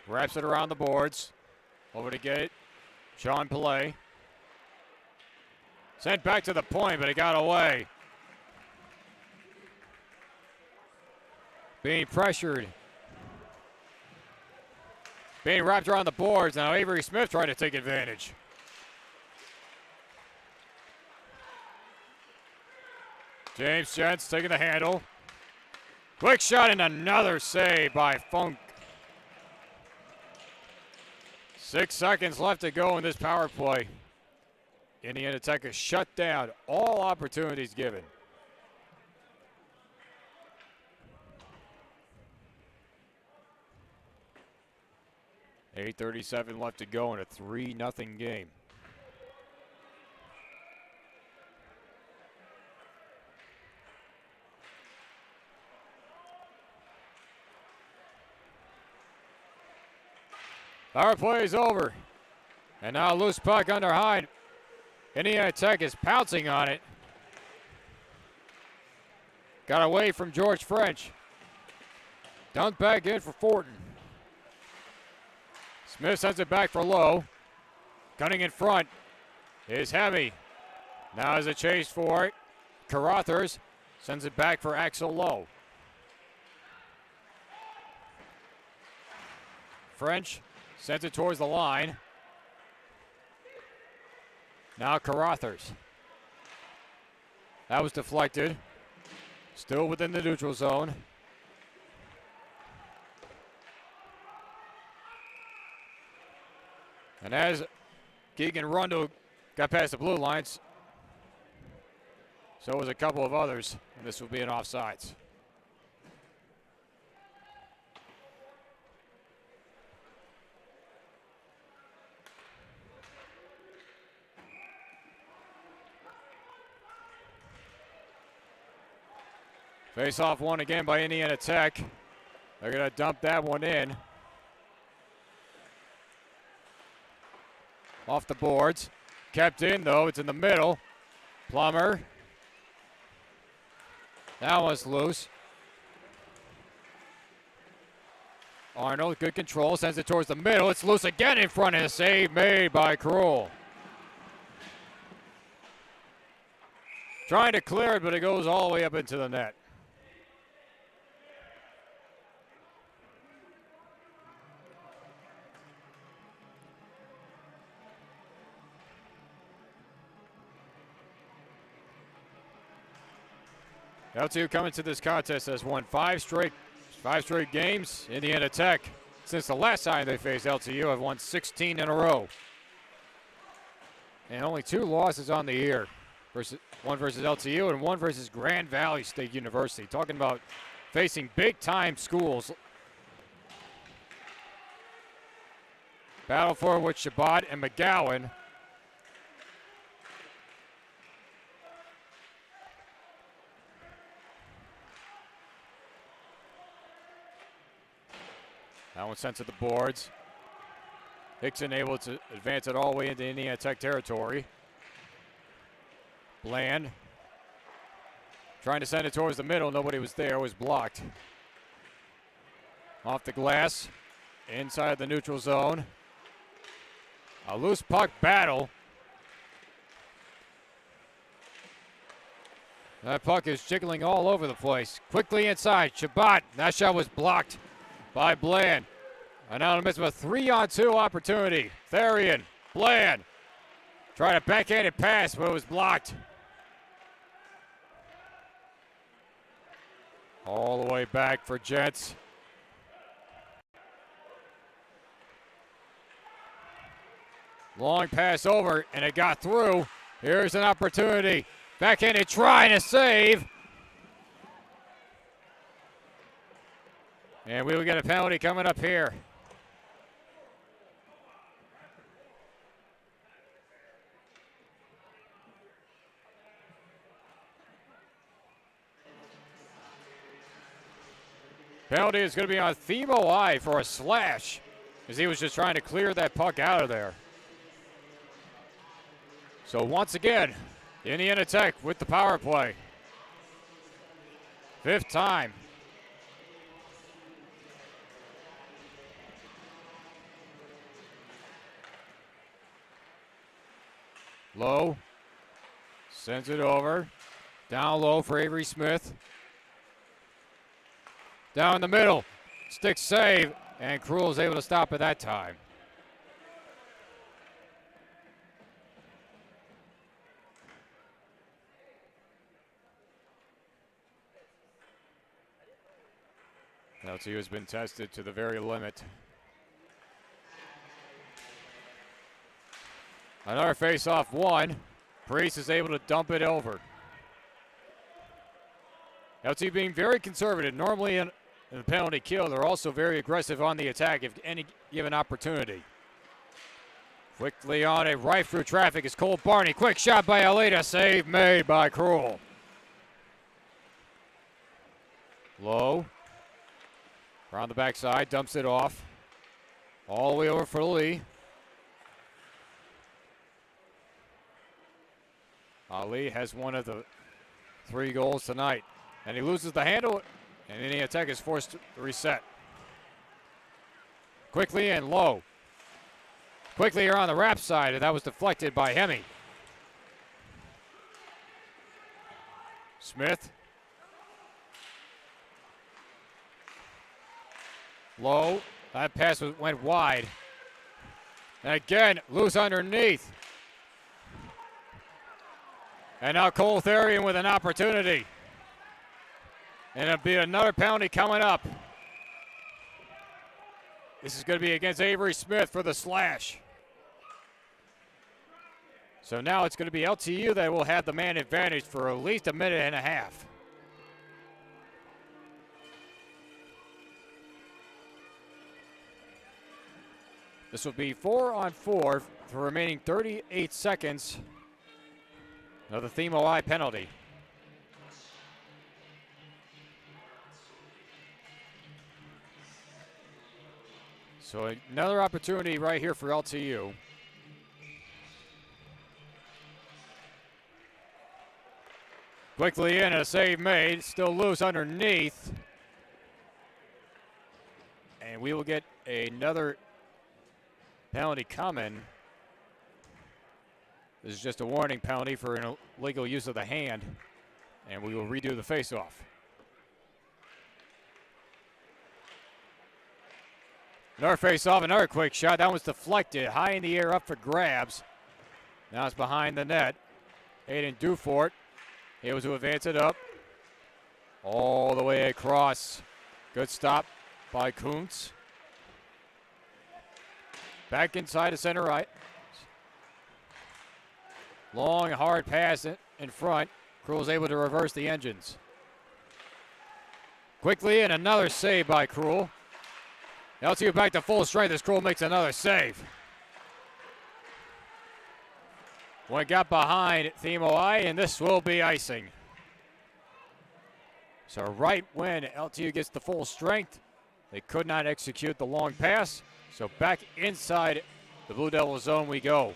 Wraps it around the boards. Over to get it. Sean Pillay. Sent back to the point, but it got away. Being pressured. Being wrapped around the boards. Now Avery Smith trying to take advantage. James Gents taking the handle. Quick shot and another save by Funk. 6 seconds left to go in this power play. Indiana Tech has shut down all opportunities given. .837 left to go in a 3-0 game. Power play is over. And now loose puck under Hyde. Indiana Tech is pouncing on it. Got away from George French. Dumped back in for Fortin. Smith sends it back for Lowe. Gunning in front is Hemi. Now as a chase for it. Carothers sends it back for Axel Lowe. French sends it towards the line. Now Carothers. That was deflected. Still within the neutral zone. And as Keegan Rundle got past the blue lines, so was a couple of others, and this will be an offsides. Face off one again by Indiana Tech. They're going to dump that one in. Off the boards. Kept in, though. It's in the middle. Plummer. That one's loose. Arnold, good control. Sends it towards the middle. It's loose again in front of the save made by Krull. Trying to clear it, but it goes all the way up into the net. LTU coming to this contest has won five straight games. Indiana Tech, since the last time they faced LTU, have won 16 in a row. And only 2 losses on the year. One versus LTU and one versus Grand Valley State University. Talking about facing big-time schools. Battle for with Shabbat and McGowan. That one sent to the boards. Hickson able to advance it all the way into Indiana Tech territory. Bland trying to send it towards the middle. Nobody was there. It was blocked. Off the glass. Inside the neutral zone. A loose puck battle. That puck is jiggling all over the place. Quickly inside. Shabbat. That shot was blocked by Bland. And now in the midst of a 3-on-2 opportunity. Therian, Bland. Tried a backhanded pass, but it was blocked. All the way back for Jets. Long pass over, and it got through. Here's an opportunity. Backhanded try to save. And we will get a penalty coming up here. Penalty is going to be on Themo I for a slash, as he was just trying to clear that puck out of there. So once again, Indiana Tech with the power play. 5th time. Low. Sends it over. Down low for Avery Smith. Down the middle. Stick save. And Krull is able to stop at that time. LTU has been tested to the very limit. Another face-off one. Priest is able to dump it over. LTU being very conservative. Normally in the penalty kill, they're also very aggressive on the attack if any given opportunity. Quickly on it, right through traffic is Cole Barney. Quick shot by Alita, save made by Krull. Low. Around the backside, dumps it off. All the way over for Lee. Ali has one of the 3 goals tonight. And he loses the handle, and Indiana Tech is forced to reset. Quickly and low. Quickly here on the wrap side, and that was deflected by Hemme. Smith. Low. That pass went wide. And again, loose underneath. And now Cole Therian with an opportunity. And it'll be another penalty coming up. This is going to be against Avery Smith for the slash. So now it's going to be LTU that will have the man advantage for at least a minute and a half. This will be 4-on-4 for the remaining 38 seconds of the Theme OI penalty. So another opportunity right here for LTU. Quickly in, a save made, still loose underneath. And we will get another penalty coming. This is just a warning penalty for an illegal use of the hand. And we will redo the faceoff. Another faceoff, another quick shot. That one's deflected, high in the air, up for grabs. Now it's behind the net. Aiden Dufort able to advance it up all the way across. Good stop by Kuntz. Back inside the center right. Long, hard pass in front. Krull's able to reverse the engines. Quickly, and another save by Krull. LTU back to full strength as Krull makes another save. One got behind Theme OI, and this will be icing. So right when LTU gets the full strength, they could not execute the long pass. So back inside the Blue Devil zone we go.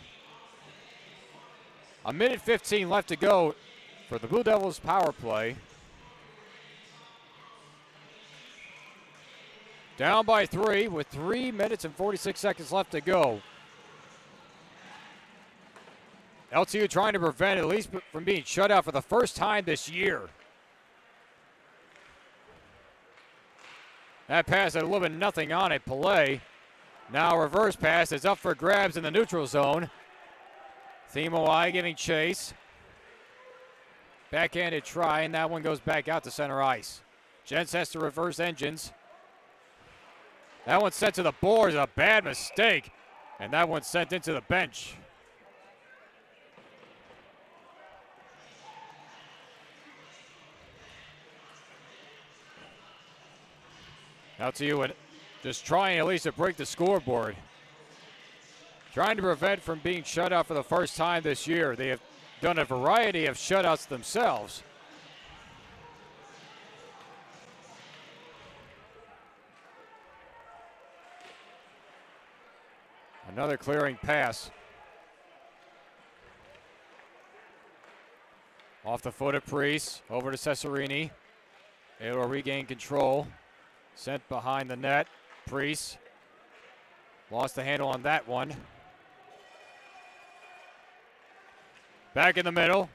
A minute 15 left to go for the Blue Devils power play. Down by 3 with 3 minutes and 46 seconds left to go. LTU trying to prevent at least from being shut out for the first time this year. That pass had a little bit nothing on it. Pillay. Now a reverse pass is up for grabs in the neutral zone. Theme OI giving chase. Backhanded try, and that one goes back out to center ice. Jens has to reverse engines. That one sent to the boards, a bad mistake. And that one sent into the bench. LTU just trying at least to break the scoreboard. Trying to prevent from being shut out for the first time this year. They have done a variety of shutouts themselves. Another clearing pass. Off the foot of Priest, over to Cesarini. Able to regain control. Sent behind the net. Priest lost the handle on that one. Back in the middle.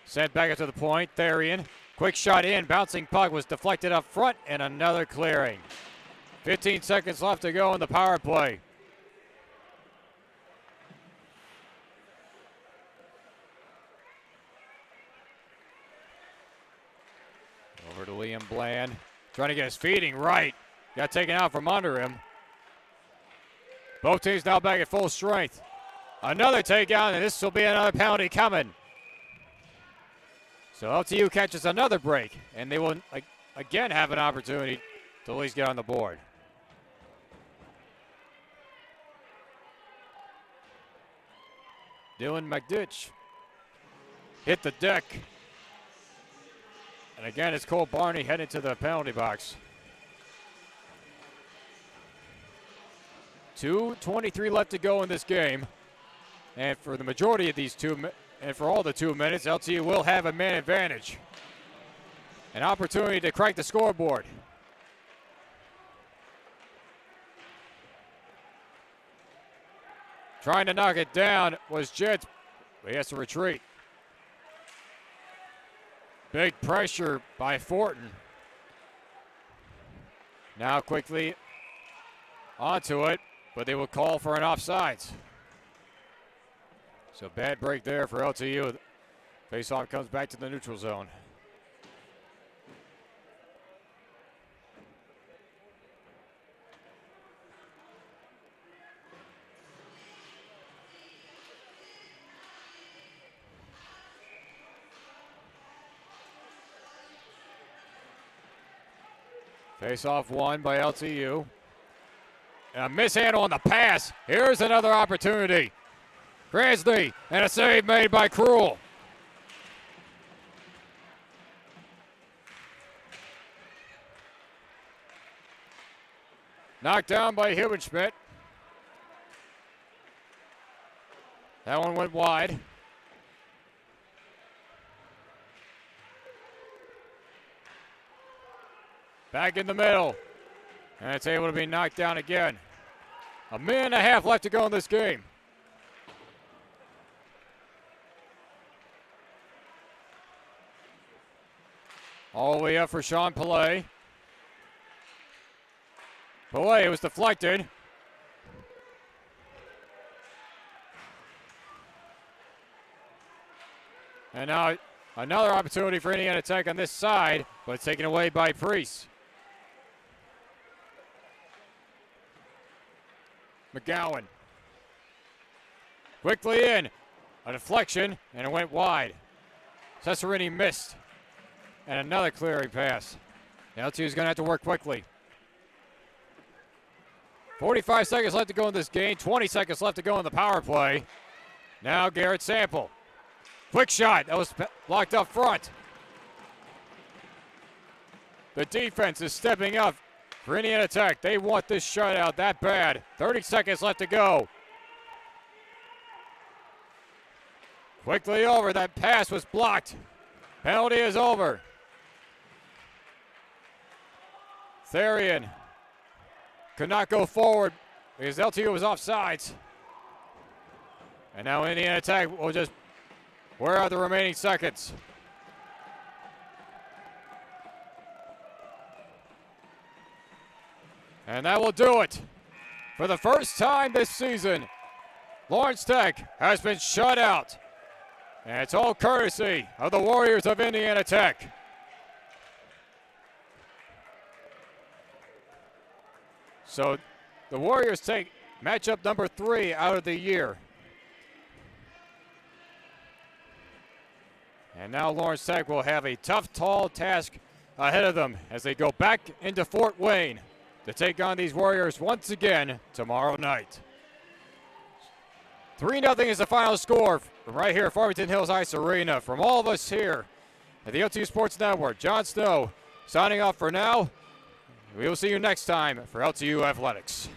Sent back up to the point. Therian. Quick shot in. Bouncing puck was deflected up front, and another clearing. 15 seconds left to go in the power play. Over to Liam Bland. Trying to get his feeding right. Got taken out from under him. Both teams now back at full strength. Another takedown, and this will be another penalty coming. So LTU catches another break, and they will again have an opportunity to at least get on the board. Dylan McDitch hit the deck. And again, it's Cole Barney heading to the penalty box. 2:23 left to go in this game. And for the majority of these and for all the 2 minutes, LTU will have a man advantage. An opportunity to crank the scoreboard. Trying to knock it down was Jets, but he has to retreat. Big pressure by Fortin. Now quickly onto it, but they will call for an offsides. So bad break there for LTU. Face-off comes back to the neutral zone. Face-off won by LTU. And a mishandle on the pass. Here's another opportunity. Gransley, and a save made by Cruel. Knocked down by Hubenschmidt. That one went wide. Back in the middle. And it's able to be knocked down again. A minute and a half left to go in this game. All the way up for Sean Pillay. Pillay was deflected. And now another opportunity for Indiana Tech on this side, but it's taken away by Priest. McGowan. Quickly in. A deflection, and it went wide. Cesarini missed. And another clearing pass. LTU is going to have to work quickly. 45 seconds left to go in this game. 20 seconds left to go in the power play. Now Garrett Sample. Quick shot. That was blocked up front. The defense is stepping up for Indiana Tech. They want this shutout that bad. 30 seconds left to go. Quickly over. That pass was blocked. Penalty is over. Therian could not go forward because LTU was offsides. And now Indiana Tech will just wear out the remaining seconds. And that will do it. For the first time this season, Lawrence Tech has been shut out. And it's all courtesy of the Warriors of Indiana Tech. So the Warriors take matchup number 3 out of the year. And now Lawrence Tech will have a tough, tall task ahead of them as they go back into Fort Wayne to take on these Warriors once again tomorrow night. 3-0 is the final score from right here at Farmington Hills Ice Arena. From all of us here at the LTU Sports Network, John Snow signing off for now. We will see you next time for LTU Athletics.